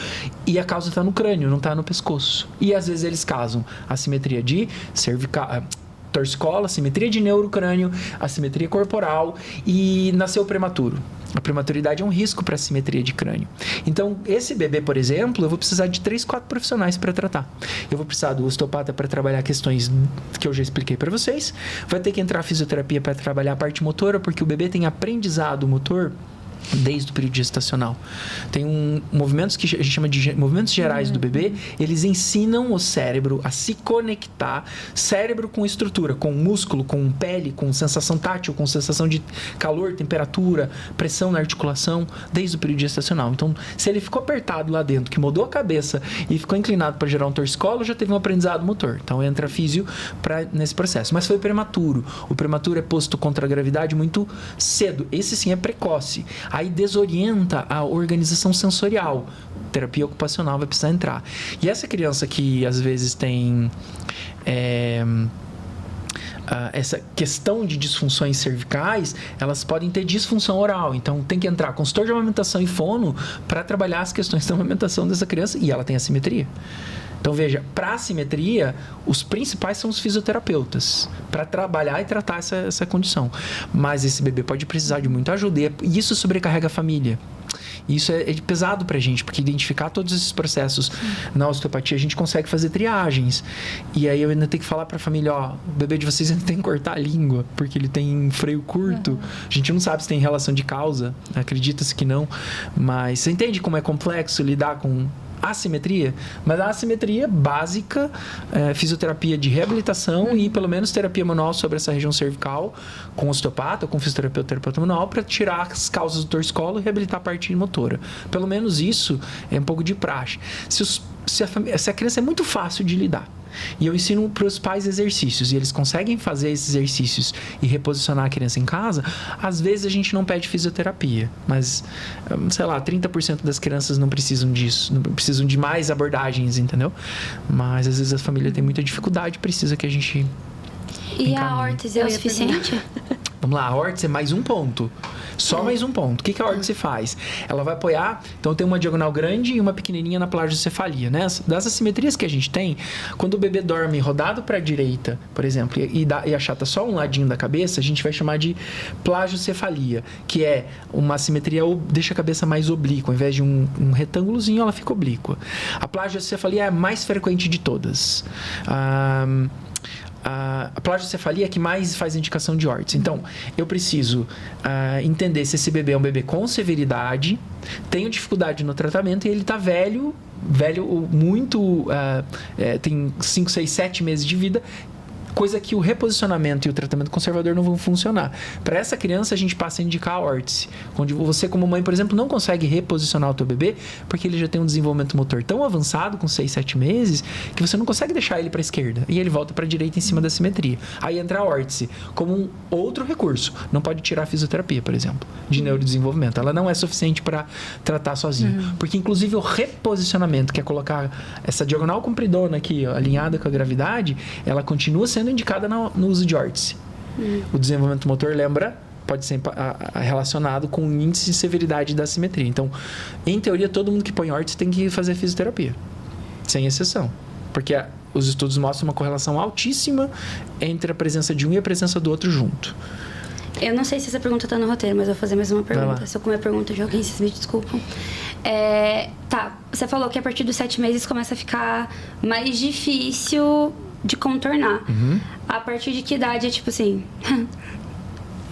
e a causa tá no crânio, não tá no pescoço. E, às vezes, eles casam assimetria de cervical... torcicolo, assimetria de neurocrânio, assimetria corporal e nasceu prematuro. A prematuridade é um risco para a assimetria de crânio. Então, esse bebê, por exemplo, eu vou precisar de 3, 4 profissionais para tratar. Eu vou precisar do osteopata para trabalhar questões que eu já expliquei para vocês. Vai ter que entrar a fisioterapia para trabalhar a parte motora, porque o bebê tem aprendizado motor desde o período gestacional. Tem movimentos que a gente chama de movimentos gerais do bebê. Eles ensinam o cérebro a se conectar, cérebro com estrutura, com músculo, com pele, com sensação tátil, com sensação de calor, temperatura, pressão na articulação, desde o período gestacional. Então, se ele ficou apertado lá dentro, que mudou a cabeça e ficou inclinado para gerar um torcicolo, já teve um aprendizado motor. Então, entra a físio nesse processo. Mas foi prematuro. O prematuro é posto contra a gravidade muito cedo. Esse sim é precoce. Aí desorienta a organização sensorial. Terapia ocupacional vai precisar entrar. E essa criança que às vezes tem essa questão de disfunções cervicais, elas podem ter disfunção oral. Então tem que entrar consultor de amamentação e fono para trabalhar as questões da amamentação dessa criança, e ela tem assimetria. Então, veja, para assimetria, os principais são os fisioterapeutas, para trabalhar e tratar essa condição. Mas esse bebê pode precisar de muita ajuda, e isso sobrecarrega a família. Isso é pesado pra gente, porque identificar todos esses processos na osteopatia, a gente consegue fazer triagens. E aí eu ainda tenho que falar pra família, ó, o bebê de vocês ainda tem que cortar a língua, porque ele tem freio curto. A gente não sabe se tem relação de causa, acredita-se que não. Mas você entende como é complexo lidar com assimetria? Mas a assimetria básica, fisioterapia de reabilitação e pelo menos terapia manual sobre essa região cervical com osteopata, com fisioterapeuta, terapeuta manual, para tirar as causas do torcicolo e reabilitar a parte motora. Pelo menos isso é um pouco de praxe. Se a criança é muito fácil de lidar, e eu ensino para os pais exercícios, e eles conseguem fazer esses exercícios e reposicionar a criança em casa, às vezes a gente não pede fisioterapia, mas, sei lá, 30% das crianças não precisam disso, não precisam de mais abordagens, entendeu? Mas às vezes a família tem muita dificuldade, precisa que a gente E encaminhe. a órtese é o suficiente? Vamos lá, a órtese é mais um ponto. Só mais um ponto. O que a órtese faz? Ela vai apoiar, então tem uma diagonal grande e uma pequenininha na plagiocefalia, né? Das assimetrias que a gente tem, quando o bebê dorme rodado para a direita, por exemplo, e achata só um ladinho da cabeça, a gente vai chamar de plagiocefalia, que é uma assimetria, deixa a cabeça mais oblíqua. Ao invés de um retângulozinho, ela fica oblíqua. A plagiocefalia é a mais frequente de todas. A plagiocefalia é que mais faz indicação de órtese. Então, eu preciso entender se esse bebê é um bebê com severidade, tenho dificuldade no tratamento e ele está velho muito, tem 5, 6, 7 meses de vida, coisa que o reposicionamento e o tratamento conservador não vão funcionar. Para essa criança, a gente passa a indicar a órtese, onde você, como mãe, por exemplo, não consegue reposicionar o teu bebê porque ele já tem um desenvolvimento motor tão avançado, com 6, 7 meses, que você não consegue deixar ele para a esquerda e ele volta para a direita em cima da simetria. Aí entra a órtese como um outro recurso. Não pode tirar a fisioterapia, por exemplo, de neurodesenvolvimento. Ela não é suficiente para tratar sozinho. Porque, inclusive, o reposicionamento, que é colocar essa diagonal compridona aqui, ó, alinhada com a gravidade, ela continua sendo indicada no uso de órtese. O desenvolvimento motor, pode ser relacionado com o índice de severidade da assimetria. Então, em teoria, todo mundo que põe órtese tem que fazer fisioterapia, sem exceção. Porque os estudos mostram uma correlação altíssima entre a presença de um e a presença do outro junto. Eu não sei se essa pergunta tá no roteiro, mas eu vou fazer mais uma pergunta. Se eu comer a pergunta de alguém, vocês me desculpam. Você falou que a partir dos 7 meses começa a ficar mais difícil de contornar. A partir de que idade é tipo assim...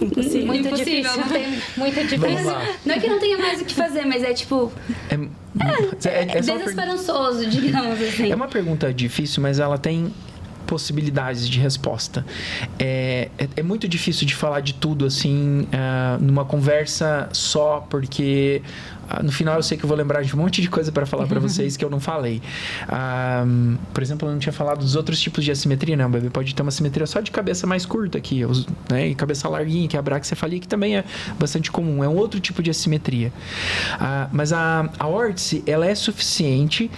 Impossível. Muito Impossível, difícil. não tem... Muito Vamos difícil. lá. Não é que não tenha mais o que fazer, mas é tipo... É só uma desesperançoso, digamos assim. É uma pergunta difícil, mas ela tem possibilidades de resposta. É muito difícil de falar de tudo assim numa conversa só, porque no final eu sei que eu vou lembrar de um monte de coisa para falar para vocês que eu não falei. Por exemplo, eu não tinha falado dos outros tipos de assimetria, né? O bebê pode ter uma assimetria só de cabeça mais curta aqui, né? E cabeça larguinha, que é a braquicefalia, que também é bastante comum. É um outro tipo de assimetria. Mas a órtese, ela é suficiente.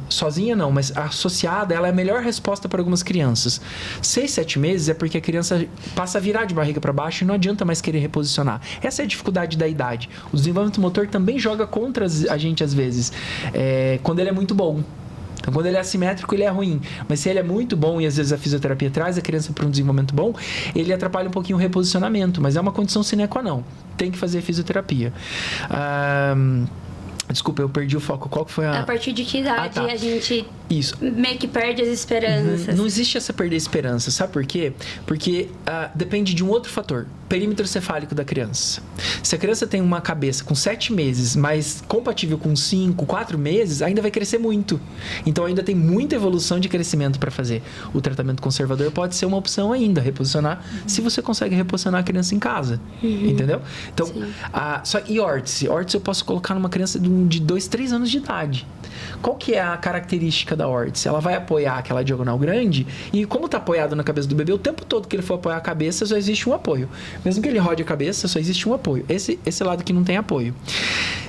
Sozinha não, mas associada, ela é a melhor resposta para algumas crianças. 6, 7 meses é porque a criança passa a virar de barriga para baixo e não adianta mais querer reposicionar. Essa é a dificuldade da idade. O desenvolvimento motor também joga contra a gente às vezes, quando ele é muito bom. Então, quando ele é assimétrico, ele é ruim. Mas se ele é muito bom e às vezes a fisioterapia traz a criança para um desenvolvimento bom, ele atrapalha um pouquinho o reposicionamento. Mas é uma condição sine qua non. Tem que fazer fisioterapia. Desculpa, eu perdi o foco. Qual que foi A partir de que idade tá. a gente Isso. meio que perde as esperanças? Não existe essa perder esperança, sabe por quê? Porque depende de um outro fator, perímetro cefálico da criança. Se a criança tem uma cabeça com 7 meses, mas compatível com 5, 4 meses, ainda vai crescer muito. Então ainda tem muita evolução de crescimento para fazer. O tratamento conservador pode ser uma opção ainda, reposicionar, se você consegue reposicionar a criança em casa. Entendeu? Então, e órtese? Órtese eu posso colocar numa criança de 2, 3 anos de idade. Qual que é a característica da órtese? Ela vai apoiar aquela diagonal grande e como está apoiado na cabeça do bebê, o tempo todo que ele for apoiar a cabeça, só existe um apoio. Mesmo que ele rode a cabeça, só existe um apoio. Esse lado que não tem apoio.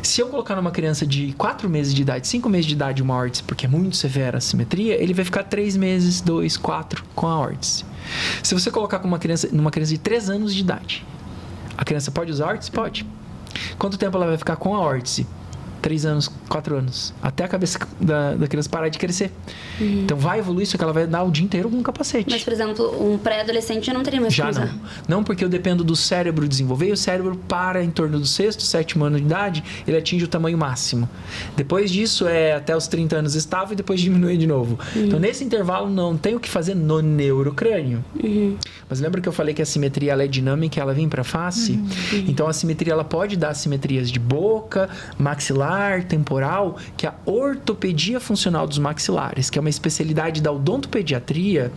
Se eu colocar numa criança de 4 meses de idade, 5 meses de idade uma órtese, porque é muito severa a simetria, ele vai ficar 3 meses, 2, 4 com a órtese. Se você colocar numa criança de 3 anos de idade, a criança pode usar órtese? Pode. Quanto tempo ela vai ficar com a órtese? 3 anos, 4 anos. Até a cabeça da criança parar de crescer. Então vai evoluir isso que ela vai dar o dia inteiro com um capacete. Mas, por exemplo, um pré-adolescente já não teria mais que usar. Já não. Não, porque eu dependo do cérebro desenvolver e o cérebro para em torno do 6º, 7º ano de idade, ele atinge o tamanho máximo. Depois disso é até os 30 anos estável e depois diminui de novo. Então nesse intervalo não tem o que fazer no neurocrânio. Mas lembra que eu falei que a simetria ela é dinâmica, ela vem para face? Então a simetria ela pode dar simetrias de boca, maxilar, temporal, que é a ortopedia funcional dos maxilares, que é uma especialidade da odontopediatria.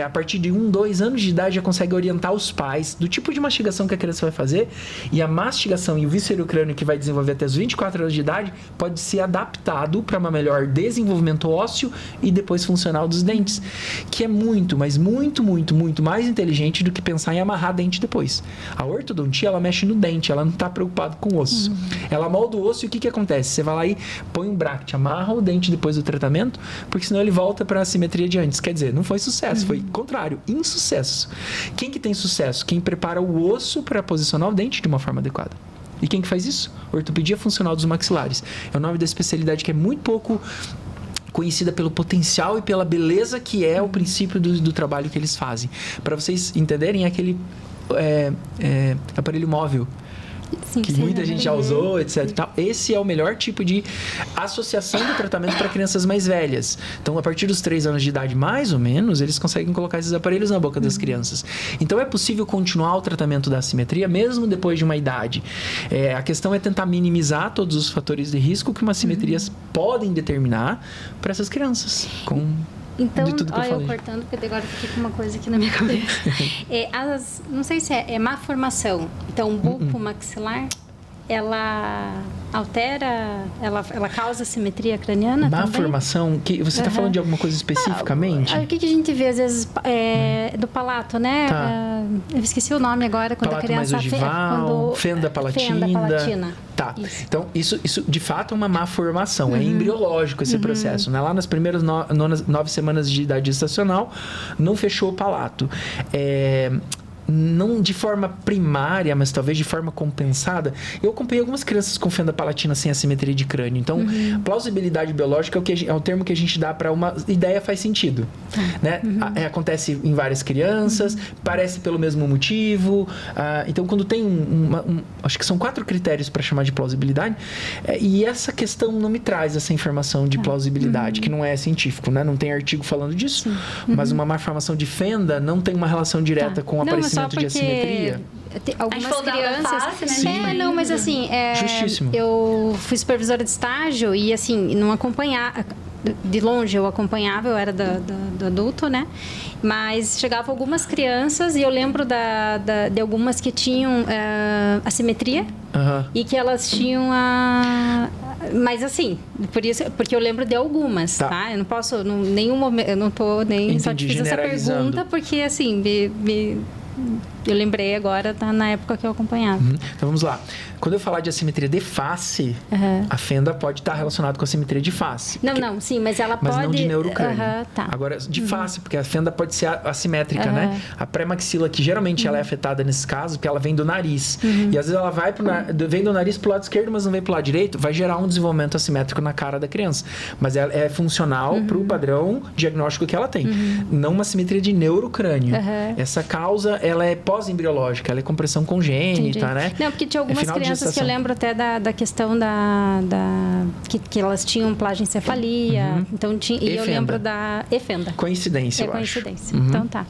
A partir de 1, 2 anos de idade já consegue orientar os pais do tipo de mastigação que a criança vai fazer, e a mastigação e o viscerocrânio que vai desenvolver até os 24 anos de idade pode ser adaptado para um melhor desenvolvimento ósseo e depois funcional dos dentes, que é muito, mas muito, muito, muito mais inteligente do que pensar em amarrar dente depois. A ortodontia, ela mexe no dente, ela não está preocupada com o osso. Ela molda o osso e o que acontece? Você vai lá e põe um bracket, amarra o dente depois do tratamento, porque senão ele volta para a simetria de antes. Quer dizer, não foi sucesso, foi contrário, insucesso. Quem que tem sucesso? Quem prepara o osso para posicionar o dente de uma forma adequada. E quem que faz isso? Ortopedia funcional dos maxilares. É o nome da especialidade que é muito pouco conhecida pelo potencial e pela beleza que é o princípio do trabalho que eles fazem. Para vocês entenderem, é aquele aparelho móvel. Sim, que muita gente já usou, etc. E tal. Esse é o melhor tipo de associação do tratamento para crianças mais velhas. Então, a partir dos 3 anos de idade, mais ou menos, eles conseguem colocar esses aparelhos na boca das crianças. Então, é possível continuar o tratamento da assimetria mesmo depois de uma idade. A questão é tentar minimizar todos os fatores de risco que uma assimetria podem determinar para essas crianças. Então, de tudo que eu falei. cortando, porque agora eu fiquei com uma coisa aqui na minha cabeça. Não sei se é má formação. Então, o bulbo maxilar, ela altera, ela causa simetria craniana má também? formação, que você está falando de alguma coisa especificamente? O que a gente vê, às vezes, do palato, né? Tá. Eu esqueci o nome agora, quando Palato a criança... mais ogival, fenda palatina. Fenda palatina. Tá. Isso. Então, isso de fato é uma má formação. É embriológico esse processo. Né? Lá nas primeiras 9 semanas de idade gestacional, não fechou o palato. Não de forma primária, mas talvez de forma compensada. Eu acompanhei algumas crianças com fenda palatina sem assimetria de crânio. Então, plausibilidade biológica é o termo que a gente dá para uma ideia faz sentido. Né? Acontece em várias crianças, parece pelo mesmo motivo. Então, quando tem acho que são 4 critérios para chamar de plausibilidade, e essa questão não me traz essa informação de plausibilidade, que não é científico, né? Não tem artigo falando disso. Mas uma malformação de fenda não tem uma relação direta com o aparecimento de assimetria. Algumas crianças... Fácil, né? Mas assim... Justíssimo. Eu fui supervisora de estágio e assim, não acompanhava... De longe eu acompanhava, eu era do adulto, né? Mas chegavam algumas crianças e eu lembro de algumas que tinham assimetria e que elas tinham mas assim, porque eu lembro de algumas, tá? Eu não posso, nenhum momento, eu não tô nem só te fiz essa pergunta porque assim, eu lembrei agora na época que eu acompanhava. Então vamos lá. Quando eu falar de assimetria de face, a fenda pode estar relacionada com a assimetria de face. Não, sim, mas ela pode... Mas não de neurocrânio. Tá. Agora, de face, porque a fenda pode ser assimétrica, né? A pré-maxila, que geralmente ela é afetada nesses casos, porque ela vem do nariz. E às vezes ela vem do nariz pro lado esquerdo, mas não vem pro lado direito, vai gerar um desenvolvimento assimétrico na cara da criança. Mas ela é funcional pro padrão diagnóstico que ela tem. Não uma assimetria de neurocrânio. Essa causa ela é pós-embriológica, ela é compressão congênita, Entendi. né? Não, porque tinha algumas Final de crianças que eu gestação. lembro até da questão que elas tinham plagiencefalia. Então, e eu Efenda. lembro da efenda. Coincidência, É eu coincidência. acho. Então tá.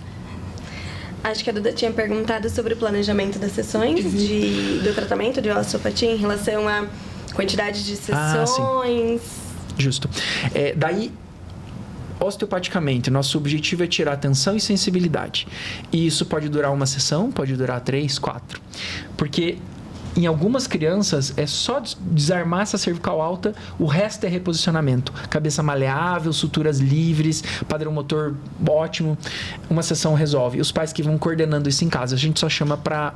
Acho que a Duda tinha perguntado sobre o planejamento das sessões do tratamento de osteopatia em relação à quantidade de sessões. Justo. Daí, osteopaticamente, nosso objetivo é tirar tensão e sensibilidade. E isso pode durar uma sessão, pode durar 3, 4. Porque em algumas crianças é só desarmar essa cervical alta, o resto é reposicionamento. Cabeça maleável, suturas livres, padrão motor ótimo. Uma sessão resolve. Os pais que vão coordenando isso em casa, a gente só chama para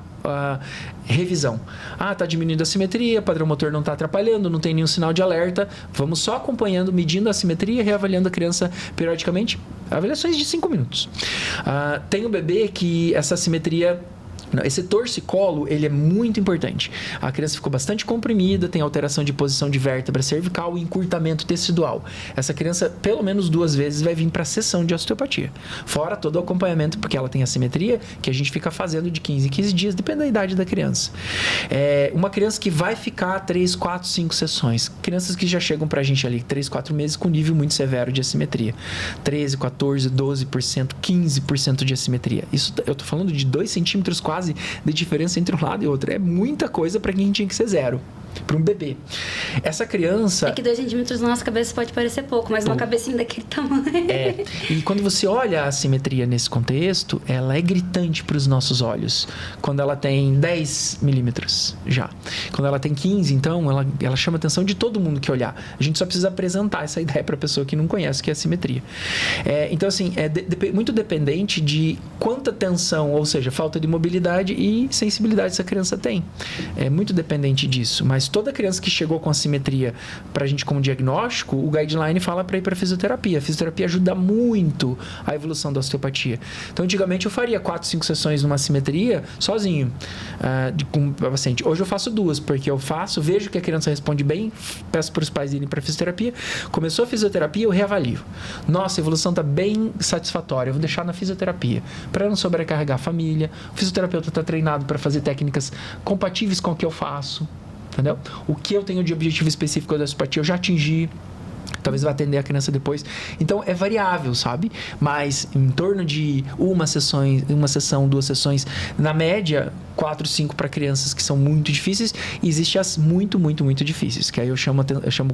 revisão. Tá diminuindo a simetria, padrão motor não está atrapalhando, não tem nenhum sinal de alerta. Vamos só acompanhando, medindo a simetria, reavaliando a criança periodicamente. Avaliações de 5 minutos. Tem o bebê que essa simetria... Esse torcicolo, ele é muito importante. A criança ficou bastante comprimida, tem alteração de posição de vértebra cervical e encurtamento tecidual. Essa criança, pelo menos 2 vezes, vai vir para a sessão de osteopatia. Fora todo o acompanhamento, porque ela tem assimetria, que a gente fica fazendo de 15 em 15 dias, depende da idade da criança. Uma criança que vai ficar 3, 4, 5 sessões. Crianças que já chegam para a gente ali 3, 4 meses com nível muito severo de assimetria. 13, 14, 12%, 15% de assimetria. Isso eu tô falando de 2 centímetros quase de diferença entre um lado e outro. É muita coisa para quem tinha que ser 0. Para um bebê. Essa criança... É que 2 centímetros na nossa cabeça pode parecer pouco, mas uma cabecinha daquele tamanho... E quando você olha a assimetria nesse contexto, ela é gritante para os nossos olhos. Quando ela tem 10 milímetros já. Quando ela tem 15, então, ela chama a atenção de todo mundo que olhar. A gente só precisa apresentar essa ideia para a pessoa que não conhece o que é assimetria. Então, assim, muito dependente de quanta tensão, ou seja, falta de mobilidade e sensibilidade essa criança tem. É muito dependente disso. Mas toda criança que chegou com assimetria para a gente como diagnóstico, o guideline fala para ir para fisioterapia. A fisioterapia ajuda muito a evolução da osteopatia. Então, antigamente eu faria 4, 5 sessões numa assimetria sozinho com o paciente. Hoje eu faço 2, porque eu vejo que a criança responde bem, peço para os pais irem para fisioterapia. Começou a fisioterapia, eu reavalio. Nossa, a evolução está bem satisfatória, eu vou deixar na fisioterapia para não sobrecarregar a família. O fisioterapeuta está treinado para fazer técnicas compatíveis com o que eu faço. Entendeu? O que eu tenho de objetivo específico da osteopatia eu já atingi. Talvez vá atender a criança depois. Então, é variável, sabe? Mas em torno de uma sessão, 2 sessões, na média, 4, 5 para crianças que são muito difíceis. E existem as muito, muito, muito difíceis, que aí eu chamo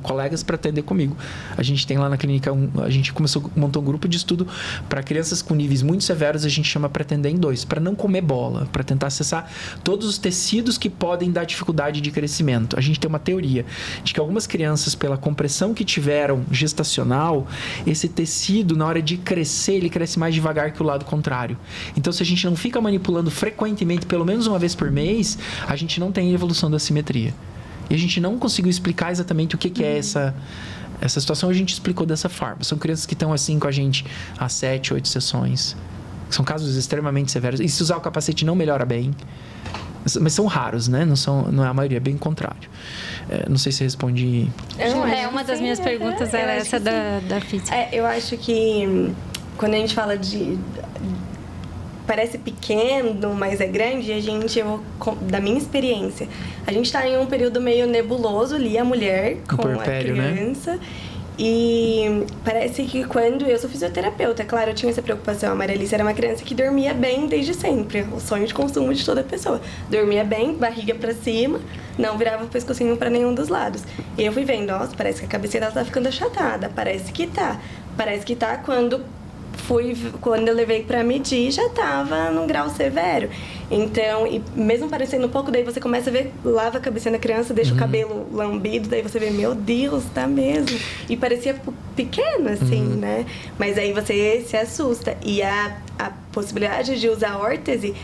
colegas para atender comigo. A gente tem lá na clínica, a gente montou um grupo de estudo para crianças com níveis muito severos, a gente chama para atender em 2, para não comer bola, para tentar acessar todos os tecidos que podem dar dificuldade de crescimento. A gente tem uma teoria de que algumas crianças, pela compressão que tiveram gestacional, esse tecido, na hora de crescer, ele cresce mais devagar que o lado contrário. Então, se a gente não fica manipulando frequentemente, pelo menos uma vez por mês, a gente não tem evolução da simetria. E a gente não conseguiu explicar exatamente o que é essa situação, a gente explicou dessa forma. São crianças que estão assim com a gente há 7, 8 sessões. São casos extremamente severos. E se usar o capacete não melhora bem. Mas são raros, né? Não é a maioria, é bem o contrário. Não sei se respondi. Uma das minhas perguntas era essa da física. Eu acho que quando a gente fala de... Parece pequeno, mas é grande. Da minha experiência, a gente está em um período meio nebuloso ali, a mulher com puerpério, a criança. Né? E parece que quando eu sou fisioterapeuta, claro, eu tinha essa preocupação. A Maria Alice era uma criança que dormia bem desde sempre. O sonho de consumo de toda pessoa. Dormia bem, barriga pra cima, não virava o pescocinho pra nenhum dos lados. E eu fui vendo, nossa, parece que a cabeça dela tá ficando achatada. Parece que tá. Quando eu levei pra medir, já tava num grau severo. Então, e mesmo parecendo pouco, daí você começa a ver, lava a cabecinha da criança, deixa o cabelo lambido, daí você vê, meu Deus, tá mesmo. E parecia pequeno, assim, né? Mas aí você se assusta. E a possibilidade de usar órtese,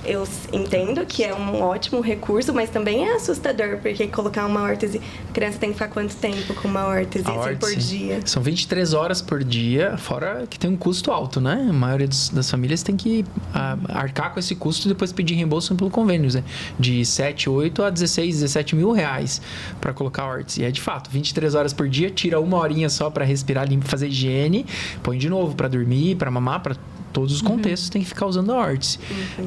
eu entendo que é um ótimo recurso, mas também é assustador, porque colocar uma órtese, a criança tem que ficar quanto tempo com uma órtese, assim, por dia? São 23 horas por dia, fora que tem um custo alto, né? A maioria das famílias tem que arcar com esse custo e depois pedir reembolso pelo convênio, né? De 7, 8 a 16, 17 mil reais para colocar órtese. E é de fato, 23 horas por dia, tira 1 horinha só para respirar, fazer higiene, põe de novo para dormir, para mamar, para Todos os contextos tem que ficar usando a órtese.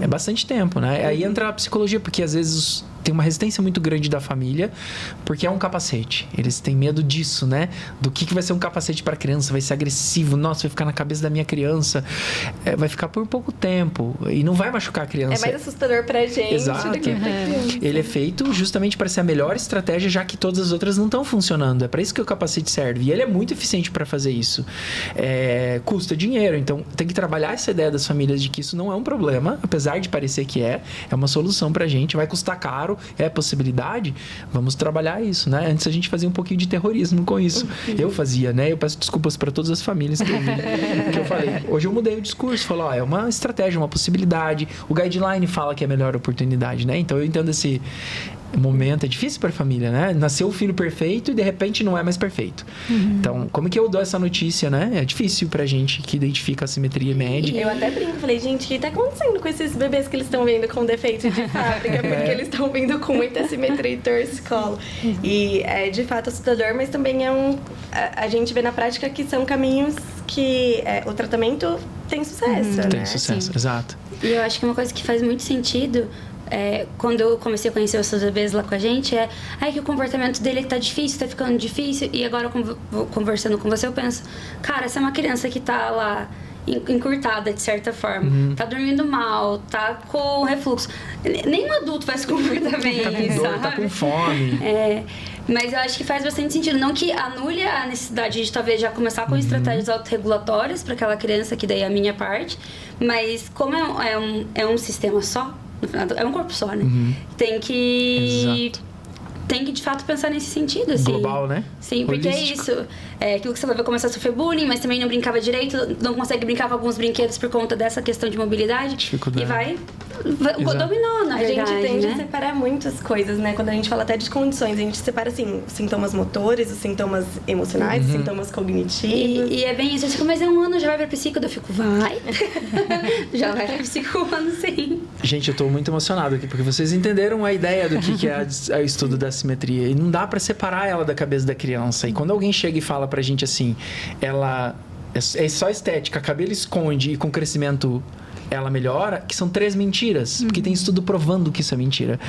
É bastante tempo, né? Aí entra a psicologia, porque às vezes tem uma resistência muito grande da família, porque é um capacete. Eles têm medo disso, né? Do que vai ser um capacete para criança, vai ser agressivo, nossa, vai ficar na cabeça da minha criança, vai ficar por pouco tempo e não vai machucar a criança. É mais assustador pra gente. Exato. Do que pra criança. Ele é feito justamente para ser a melhor estratégia, já que todas as outras não estão funcionando. É para isso que o capacete serve. E ele é muito eficiente para fazer isso. Custa dinheiro, então tem que trabalhar essa ideia das famílias de que isso não é um problema, apesar de parecer que é uma solução pra gente, vai custar caro, é possibilidade, vamos trabalhar isso, né? Antes a gente fazia um pouquinho de terrorismo com isso. Eu fazia, né? Eu peço desculpas para todas as famílias que eu vi, que eu falei. Hoje eu mudei o discurso, falo, é uma estratégia, uma possibilidade. O guideline fala que é a melhor oportunidade, né? Então eu entendo esse momento, é difícil para a família, né? Nasceu o filho perfeito e de repente não é mais perfeito. Então, como que eu dou essa notícia, né? É difícil pra gente que identifica a simetria média. Eu até brinco, falei, gente, o que tá acontecendo com esses bebês que eles estão vindo com defeito de fábrica? Porque eles estão vindo com muita assimetria e torcicolo. E é de fato assustador, mas também a gente vê na prática que são caminhos que o tratamento tem sucesso, né? Tem sucesso, exato. E eu acho que uma coisa que faz muito sentido quando eu comecei a conhecer os seus bebês lá com a gente, que o comportamento dele tá difícil, tá ficando difícil. E agora, conversando com você, eu penso, cara, essa é uma criança que tá lá encurtada, de certa forma. Tá dormindo mal, tá com refluxo. Nenhum adulto vai se comportar bem, tá com dor, sabe? tá com fome. Mas eu acho que faz bastante sentido. Não que anule a necessidade de talvez já começar com estratégias autorregulatórias para aquela criança, que daí é a minha parte. Mas como é um sistema só, é um corpo só, né? Tem que de fato pensar nesse sentido, assim. Global, né? Sim, porque holístico. É isso. Aquilo que você vai começar a sofrer bullying, mas também não brincava direito, não consegue brincar com alguns brinquedos por conta dessa questão de mobilidade. Dificuldade. E vai dominou, na verdade, A gente tende né? a separar muitas coisas, né? Quando a gente fala até de condições, a gente separa, assim, os sintomas motores, os sintomas emocionais, os sintomas cognitivos. E é bem isso. Eu fico, mas é um ano, já vai pra psicóloga? Eu fico, vai. Já vai pra psicóloga, sim. Gente, eu tô muito emocionado aqui, porque vocês entenderam a ideia do que é o estudo da simetria. E não dá pra separar ela da cabeça da criança. E quando alguém chega e fala pra gente assim, ela é só estética, cabelo esconde e com crescimento ela melhora, que são 3 mentiras. Porque tem estudo provando que isso é mentira.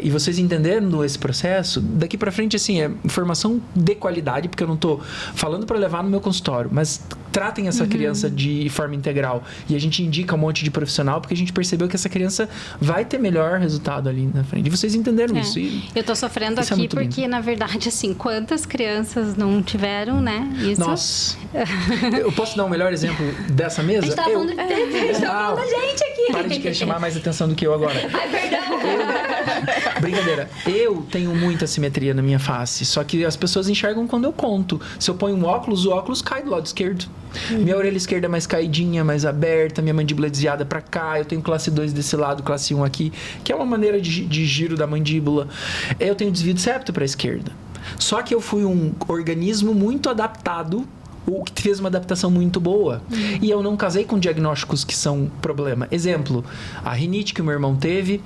E vocês entendendo esse processo, daqui pra frente, assim, é informação de qualidade, porque eu não tô falando pra levar no meu consultório, mas tratem essa criança de forma integral. E a gente indica um monte de profissional, porque a gente percebeu que essa criança vai ter melhor resultado ali na frente. E vocês entenderam isso. E eu tô sofrendo isso é aqui muito porque, lindo. na verdade, assim, quantas crianças não tiveram, né? Isso. Nossa. Eu posso dar um melhor exemplo dessa mesa? A gente tava falando da gente aqui. Para de querer chamar mais atenção do que eu agora. Ai, perdão. Brincadeira. Eu tenho muita simetria na minha face, só que as pessoas enxergam quando eu conto. Se eu ponho um óculos, o óculos cai do lado esquerdo. Minha orelha esquerda é mais caidinha, mais aberta, minha mandíbula é desviada pra cá, eu tenho classe 2 desse lado, classe 1 aqui, que é uma maneira de giro da mandíbula. Eu tenho desvio de septo pra esquerda. Só que eu fui um organismo muito adaptado, o que fez uma adaptação muito boa. E eu não casei com diagnósticos que são problema. Exemplo, a rinite que o meu irmão teve,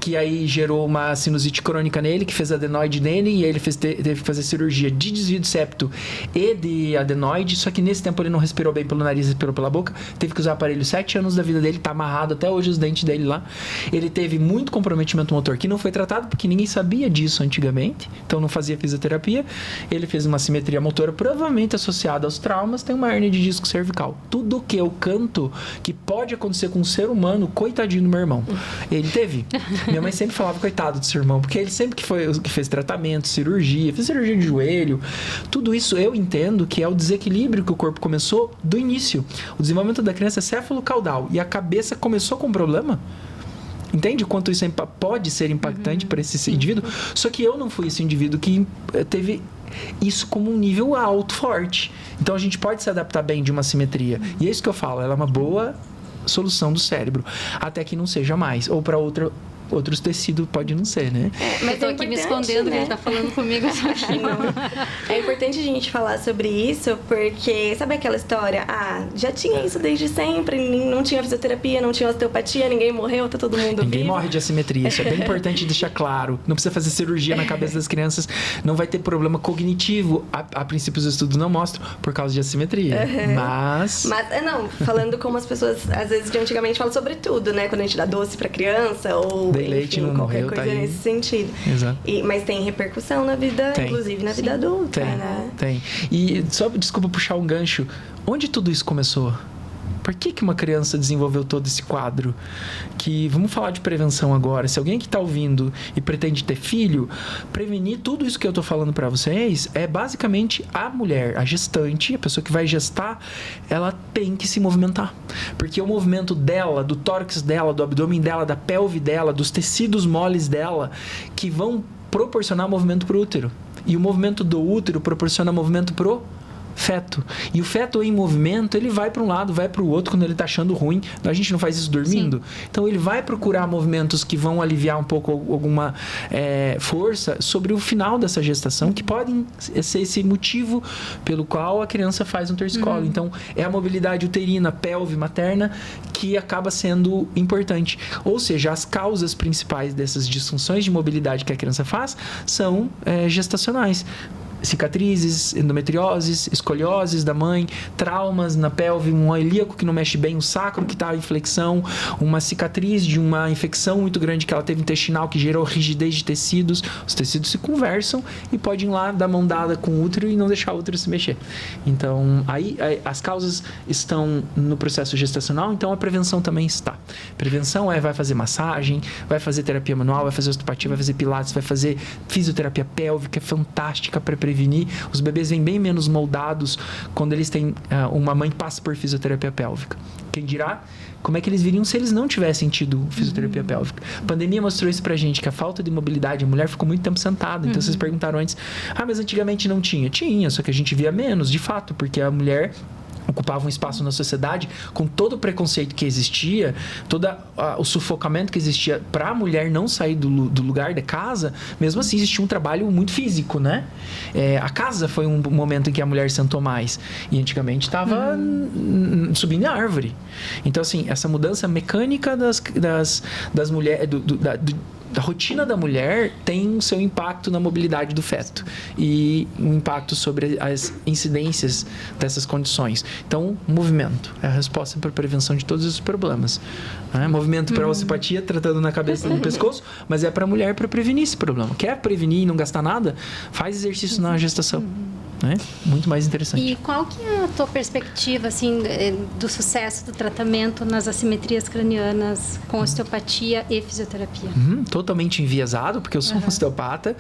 que aí gerou uma sinusite crônica nele, que fez adenoide nele, e aí ele teve que fazer cirurgia de desvio de septo e de adenoide, só que nesse tempo ele não respirou bem pelo nariz, respirou pela boca, teve que usar aparelho 7 anos da vida dele, tá amarrado até hoje os dentes dele lá. Ele teve muito comprometimento motor, que não foi tratado porque ninguém sabia disso antigamente, então não fazia fisioterapia. Ele fez uma simetria motora, provavelmente associada aos traumas, tem uma hernia de disco cervical. Tudo que eu canto que pode acontecer com um ser humano, coitadinho do meu irmão. Ele teve. Minha mãe sempre falava, coitado do seu irmão, porque ele sempre que fez tratamento, cirurgia, fez cirurgia de joelho, tudo isso eu entendo que é o desequilíbrio que o corpo começou do início. O desenvolvimento da criança é céfalo-caudal e a cabeça começou com um problema. Entende o quanto isso pode ser impactante para esse indivíduo? Só que eu não fui esse indivíduo que teve isso como um nível alto, forte. Então a gente pode se adaptar bem de uma simetria. E é isso que eu falo, ela é uma boa solução do cérebro, até que não seja mais, ou para outra outros tecidos pode não ser, né? Mas eu tô aqui me escondendo, né? Ele tá falando comigo. É importante a gente falar sobre isso, porque sabe aquela história? Já tinha isso desde sempre, não tinha fisioterapia, não tinha osteopatia, ninguém morreu, tá todo mundo Ninguém vivo. morre de assimetria, isso é bem importante deixar claro. Não precisa fazer cirurgia na cabeça das crianças, não vai ter problema cognitivo. A princípio, os estudos não mostram por causa de assimetria. Mas não, falando como as pessoas, às vezes, de antigamente falam sobre tudo, né? Quando a gente dá doce pra criança, ou Dei leite, não qualquer morreu, coisa tá aí. nesse sentido. Exato. Mas tem repercussão na vida, Tem. inclusive na vida adulta, né? Tem. E só, desculpa puxar um gancho, onde tudo isso começou? Por que uma criança desenvolveu todo esse quadro? Vamos falar de prevenção agora. Se alguém que está ouvindo e pretende ter filho, prevenir tudo isso que eu estou falando para vocês é basicamente a mulher, a gestante, a pessoa que vai gestar, ela tem que se movimentar. Porque o movimento dela, do tórax dela, do abdômen dela, da pelve dela, dos tecidos moles dela, que vão proporcionar movimento para o útero. E o movimento do útero proporciona movimento pro feto. E o feto em movimento, ele vai para um lado, vai para o outro quando ele está achando ruim. A gente não faz isso dormindo. Sim. Então, ele vai procurar movimentos que vão aliviar um pouco alguma força sobre o final dessa gestação, que podem ser esse motivo pelo qual a criança faz um torcicolo. Então, é a mobilidade uterina, pelve materna, que acaba sendo importante. Ou seja, as causas principais dessas disfunções de mobilidade que a criança faz são gestacionais. Cicatrizes, endometrioses, escolioses da mãe, traumas na pelve, um ilíaco que não mexe bem, o sacro que está em flexão, uma cicatriz de uma infecção muito grande que ela teve intestinal que gerou rigidez de tecidos. Os tecidos se conversam e podem ir lá dar mão dada com o útero e não deixar o útero se mexer. Então, aí as causas estão no processo gestacional, então a prevenção também está. Prevenção vai fazer massagem, vai fazer terapia manual, vai fazer osteopatia, vai fazer pilates, vai fazer fisioterapia pélvica, é fantástica para prevenir. Os bebês vêm bem menos moldados quando eles têm uma mãe que passa por fisioterapia pélvica. Quem dirá como é que eles viriam se eles não tivessem tido fisioterapia pélvica? A pandemia mostrou isso pra gente, que a falta de mobilidade, a mulher ficou muito tempo sentada. Então, vocês perguntaram antes, mas antigamente não tinha? Tinha, só que a gente via menos, de fato, porque a mulher ocupava um espaço na sociedade com todo o preconceito que existia, todo o sufocamento que existia para a mulher não sair do lugar da casa. Mesmo assim, existia um trabalho muito físico, né? A casa foi um momento em que a mulher sentou mais. E antigamente estava subindo em árvore. Então, assim, essa mudança mecânica das mulheres, da rotina da mulher tem o seu impacto na mobilidade do feto e um impacto sobre as incidências dessas condições. Então, movimento é a resposta para a prevenção de todos os problemas. Movimento para a osteopatia, tratando na cabeça e no pescoço, mas é para a mulher para prevenir esse problema. Quer prevenir e não gastar nada? Faz exercício na gestação. Muito mais interessante. E qual que é a tua perspectiva assim do sucesso do tratamento nas assimetrias cranianas com osteopatia e fisioterapia? Totalmente enviesado, porque eu sou um osteopata,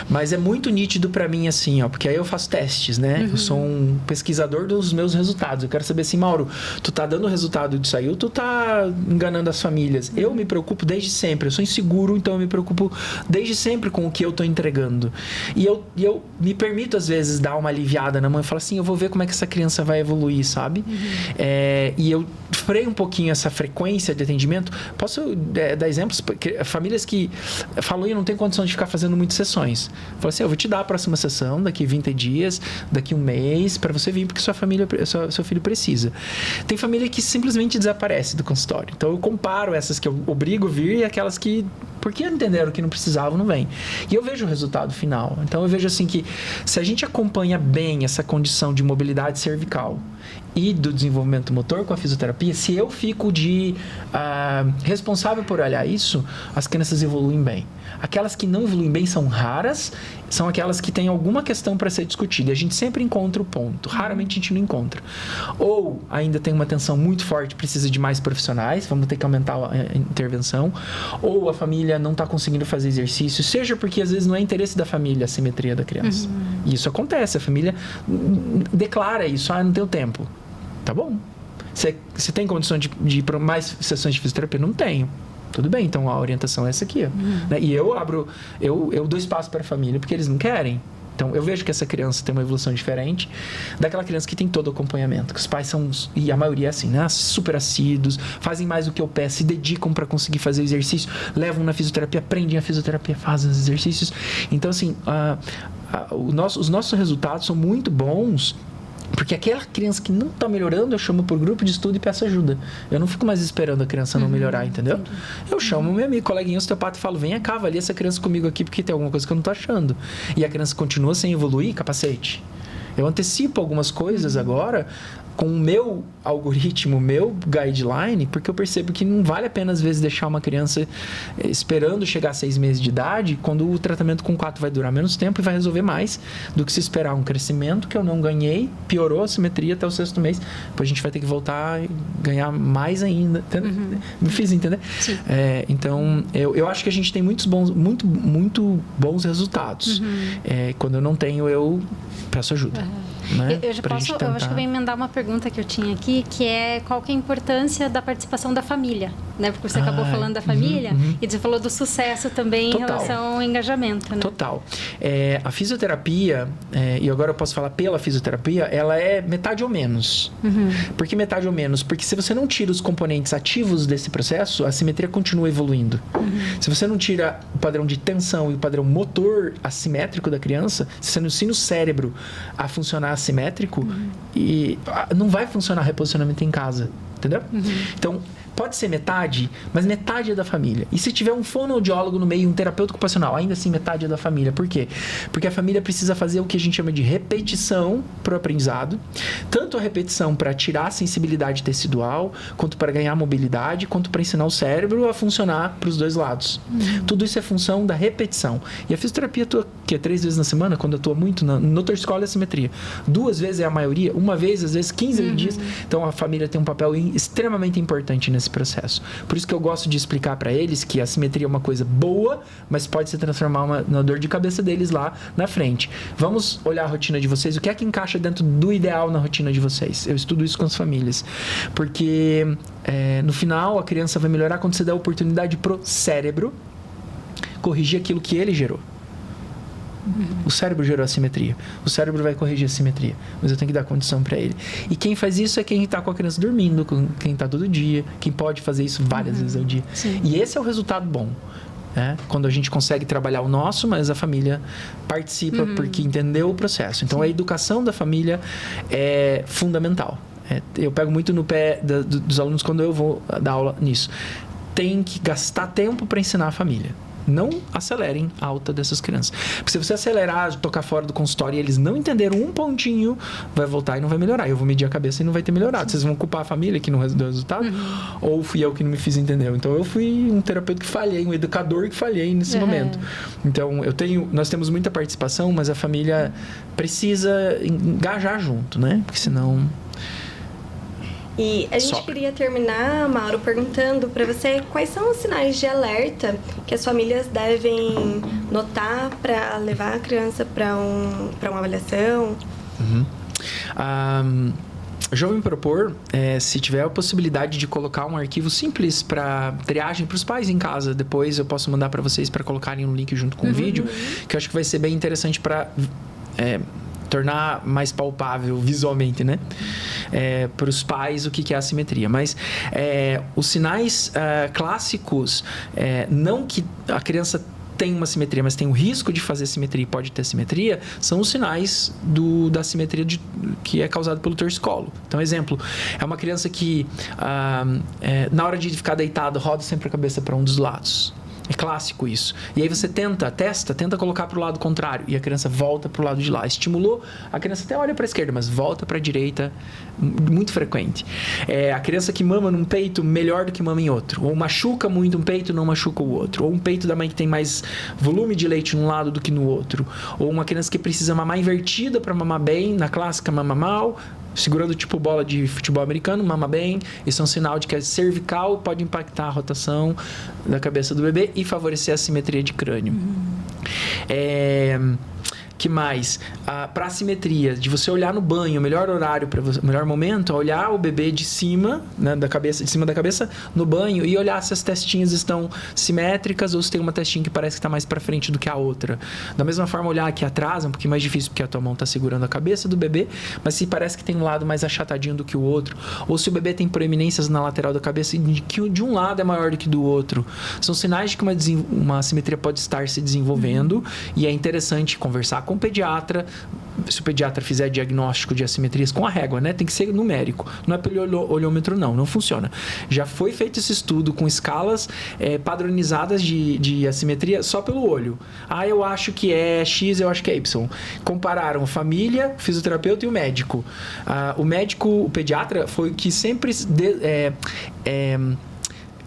mas é muito nítido para mim assim, porque aí eu faço testes, né? Eu sou um pesquisador dos meus resultados. Eu quero saber assim, Mauro, tu tá dando o resultado disso aí ou tu tá enganando as famílias? Eu me preocupo desde sempre, eu sou inseguro, então eu me preocupo desde sempre com o que eu tô entregando. E eu me permito às vezes dar uma aliviada na mãe e falar assim, eu vou ver como é que essa criança vai evoluir, sabe? E eu freio um pouquinho essa frequência de atendimento. Posso dar exemplos? Porque famílias que falam, eu não tenho condição de ficar fazendo muitas sessões. Falo assim, eu vou te dar a próxima sessão daqui 20 dias, daqui um mês, para você vir, porque seu filho precisa. Tem família que simplesmente desaparece do consultório. Então eu comparo essas que eu obrigo a vir e aquelas que, porque entenderam que não precisavam, não vem. E eu vejo o resultado final. Então eu vejo assim que se a gente acompanha bem essa condição de mobilidade cervical e do desenvolvimento motor com a fisioterapia, se eu fico responsável por olhar isso, as crianças evoluem bem. Aquelas que não evoluem bem são raras, são aquelas que têm alguma questão para ser discutida. E a gente sempre encontra o ponto, raramente a gente não encontra. Ou ainda tem uma tensão muito forte, precisa de mais profissionais, vamos ter que aumentar a intervenção. Ou a família não está conseguindo fazer exercício, seja porque às vezes não é interesse da família a simetria da criança. E isso acontece, a família declara isso, não tenho tempo. Tá bom. Você tem condição de ir para mais sessões de fisioterapia? Não tenho. Tudo bem, então a orientação é essa aqui. Né? E eu dou espaço para a família porque eles não querem. Então, eu vejo que essa criança tem uma evolução diferente daquela criança que tem todo o acompanhamento. Que os pais são, e a maioria é assim, né? Super assíduos, fazem mais do que eu peço, se dedicam para conseguir fazer o exercício, levam na fisioterapia, aprendem a fisioterapia, fazem os exercícios. Então, assim, os nossos resultados são muito bons. Porque aquela criança que não está melhorando, eu chamo por grupo de estudo e peço ajuda. Eu não fico mais esperando a criança não melhorar, entendeu? Entendi. Eu chamo meu amigo, coleguinha osteopata e falo, vem cá, avalia essa criança comigo aqui, porque tem alguma coisa que eu não tô achando. E a criança continua sem evoluir, capacete. Eu antecipo algumas coisas agora com o meu algoritmo, o meu guideline, porque eu percebo que não vale a pena, às vezes, deixar uma criança esperando chegar a 6 meses de idade, quando o tratamento com 4 vai durar menos tempo e vai resolver mais do que se esperar um crescimento que eu não ganhei, piorou a simetria até o 6º mês, depois a gente vai ter que voltar e ganhar mais ainda. Me fiz entender? Sim. Então, eu acho que a gente tem muito bons resultados. Quando eu não tenho, eu peço ajuda. Né? Eu acho que eu vou emendar uma pergunta que eu tinha aqui, que é qual que é a importância da participação da família, né? Porque você acabou falando da família e você falou do sucesso também em relação ao engajamento, né? Total. A fisioterapia, e agora eu posso falar pela fisioterapia, ela é metade ou menos. Por que metade ou menos? Porque se você não tira os componentes ativos desse processo, a simetria continua evoluindo. Se você não tira o padrão de tensão e o padrão motor assimétrico da criança, se você não ensina o cérebro a funcionar assimétrico, e não vai funcionar reposicionamento em casa, entendeu? Então, pode ser metade, mas metade é da família. E se tiver um fonoaudiólogo no meio, um terapeuta ocupacional, ainda assim metade é da família. Por quê? Porque a família precisa fazer o que a gente chama de repetição para o aprendizado. Tanto a repetição para tirar a sensibilidade tecidual, quanto para ganhar mobilidade, quanto para ensinar o cérebro a funcionar para os dois lados. Tudo isso é função da repetição. E a fisioterapia atua 3 vezes na semana, quando atua muito no torcicolo e assimetria. 2 vezes é a maioria, uma vez, às vezes 15 dias. Então a família tem um papel extremamente importante nesse processo. Por isso que eu gosto de explicar para eles que a simetria é uma coisa boa, mas pode se transformar na dor de cabeça deles lá na frente. Vamos olhar a rotina de vocês, o que é que encaixa dentro do ideal na rotina de vocês. Eu estudo isso com as famílias, porque no final a criança vai melhorar quando você dá a oportunidade pro cérebro corrigir aquilo que ele gerou. O cérebro gerou a simetria. O cérebro vai corrigir a simetria. Mas eu tenho que dar condição para ele. E quem faz isso é quem está com a criança dormindo, quem está todo dia, quem pode fazer isso várias vezes ao dia. Sim. E esse é o resultado bom. Quando a gente consegue trabalhar o nosso, mas a família participa porque entendeu o processo. Então, a educação da família é fundamental. Eu pego muito no pé dos alunos quando eu vou dar aula nisso. Tem que gastar tempo para ensinar a família. Não acelerem a alta dessas crianças. Porque se você acelerar, tocar fora do consultório e eles não entenderam um pontinho, vai voltar e não vai melhorar. Eu vou medir a cabeça e não vai ter melhorado. Vocês vão culpar a família que não deu resultado? Ou fui eu que não me fiz entender? Então, eu fui um terapeuta que falhei, um educador que falhei nesse momento. Então, nós temos muita participação, mas a família precisa engajar junto, né? Porque senão... E a gente queria terminar, Mauro, perguntando para você quais são os sinais de alerta que as famílias devem notar para levar a criança para uma avaliação. Já vou me propor, se tiver a possibilidade de colocar um arquivo simples para triagem para os pais em casa. Depois eu posso mandar para vocês para colocarem um link junto com o vídeo, que eu acho que vai ser bem interessante para... tornar mais palpável visualmente, né? Para os pais o que é a simetria. Mas os sinais clássicos, não que a criança tem uma simetria, mas tem o risco de fazer simetria e pode ter simetria, são os sinais da simetria que é causado pelo torcicolo. Então, exemplo, é uma criança que na hora de ficar deitado, roda sempre a cabeça para um dos lados. É clássico isso. E aí você tenta colocar para o lado contrário e a criança volta para o lado de lá. Estimulou, a criança até olha para a esquerda, mas volta para a direita, muito frequente. A criança que mama num peito melhor do que mama em outro. Ou machuca muito um peito, não machuca o outro. Ou um peito da mãe que tem mais volume de leite num lado do que no outro. Ou uma criança que precisa mamar invertida para mamar bem, na clássica mama mal, segurando tipo bola de futebol americano, mama bem. Isso é um sinal de que a cervical pode impactar a rotação da cabeça do bebê e favorecer a simetria de crânio. Que mais? Para assimetria, de você olhar no banho, o melhor horário, o melhor momento é olhar o bebê de cima, né, de cima da cabeça, no banho, e olhar se as testinhas estão simétricas ou se tem uma testinha que parece que está mais para frente do que a outra. Da mesma forma, olhar aqui atrás, é um pouquinho mais difícil porque a tua mão está segurando a cabeça do bebê, mas se parece que tem um lado mais achatadinho do que o outro, ou se o bebê tem proeminências na lateral da cabeça e que de um lado é maior do que do outro. São sinais de que uma assimetria pode estar se desenvolvendo, e é interessante conversar com o pediatra. Se o pediatra fizer diagnóstico de assimetrias com a régua, né? Tem que ser numérico. Não é pelo olhômetro, não funciona. Já foi feito esse estudo com escalas padronizadas de assimetria só pelo olho. Eu acho que é X, eu acho que é Y. Compararam família, o fisioterapeuta e o médico. O pediatra foi o que sempre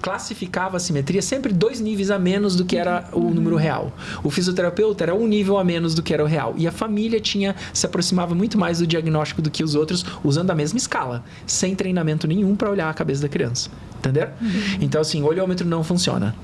classificava a simetria sempre 2 níveis a menos do que era o número real. O fisioterapeuta era 1 nível a menos do que era o real. E a família se aproximava muito mais do diagnóstico do que os outros, usando a mesma escala, sem treinamento nenhum para olhar a cabeça da criança. Entenderam? Então, assim, o olhômetro não funciona.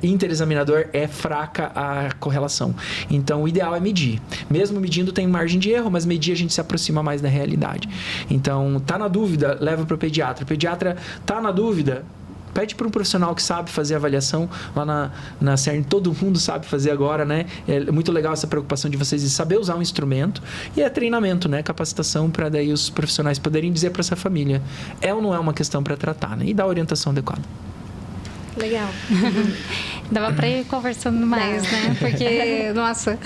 Interexaminador é fraca a correlação. Então, o ideal é medir. Mesmo medindo, tem margem de erro, mas medir a gente se aproxima mais da realidade. Então, tá na dúvida, leva para o pediatra. O pediatra tá na dúvida, pede para um profissional que sabe fazer avaliação. Lá na CERN, todo mundo sabe fazer agora, né? É muito legal essa preocupação de vocês de saber usar um instrumento. E é treinamento, né? Capacitação para daí os profissionais poderem dizer para essa família ou não é uma questão para tratar, né? E dar a orientação adequada. Legal. Dava para ir conversando mais, né? Porque, nossa...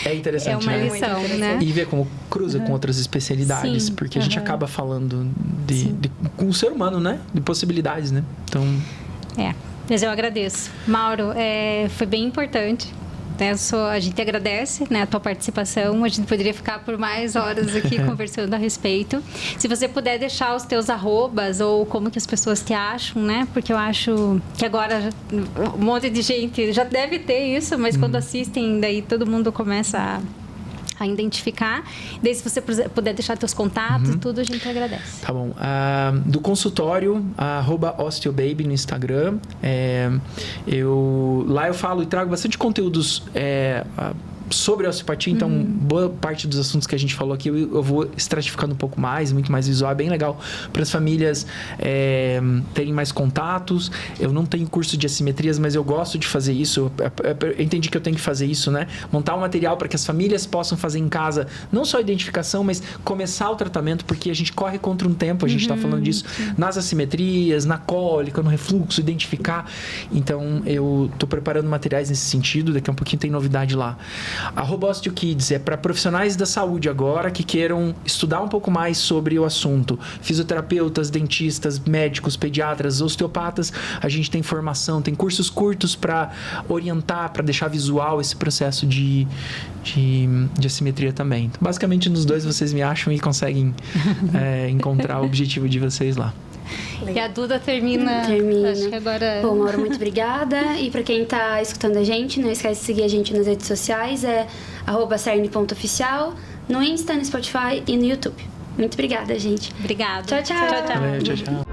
É interessante, é uma né? lição, né? E ver como cruza com outras especialidades. Sim, porque a gente acaba falando com o ser humano, né? De possibilidades, né? Então... Mas eu agradeço. Mauro, foi bem importante. A gente agradece, né, a tua participação. A gente poderia ficar por mais horas aqui conversando a respeito. Se você puder deixar os teus arrobas ou como que as pessoas te acham, né? Porque eu acho que agora um monte de gente já deve ter isso, mas quando assistem, daí todo mundo começa a identificar. Daí, se você puder deixar teus contatos, tudo, a gente agradece. Tá bom. Do consultório, @osteobaby no Instagram. Lá eu falo e trago bastante conteúdos sobre a osteopatia, então boa parte dos assuntos que a gente falou aqui eu vou estratificando um pouco mais, muito mais visual, é bem legal para as famílias terem mais contatos. Eu não tenho curso de assimetrias, mas eu gosto de fazer isso. Eu entendi que eu tenho que fazer isso, né? Montar um material para que as famílias possam fazer em casa, não só a identificação, mas começar o tratamento, porque a gente corre contra um tempo, a gente está falando disso, nas assimetrias, na cólica, no refluxo, identificar. Então, eu estou preparando materiais nesse sentido, daqui a um pouquinho tem novidade lá. @OsteoKids é para profissionais da saúde agora que queiram estudar um pouco mais sobre o assunto. Fisioterapeutas, dentistas, médicos, pediatras, osteopatas. A gente tem formação, tem cursos curtos para orientar, para deixar visual esse processo de assimetria também. Então, basicamente, nos dois vocês me acham e conseguem encontrar o objetivo de vocês lá. E a Duda termina. Acho que agora... Bom, Mauro, muito obrigada. E para quem tá escutando a gente, não esquece de seguir a gente nas redes sociais, @cern.oficial, no Insta, no Spotify e no YouTube. Muito obrigada, gente. Obrigada. Tchau, tchau. Tchau, tchau.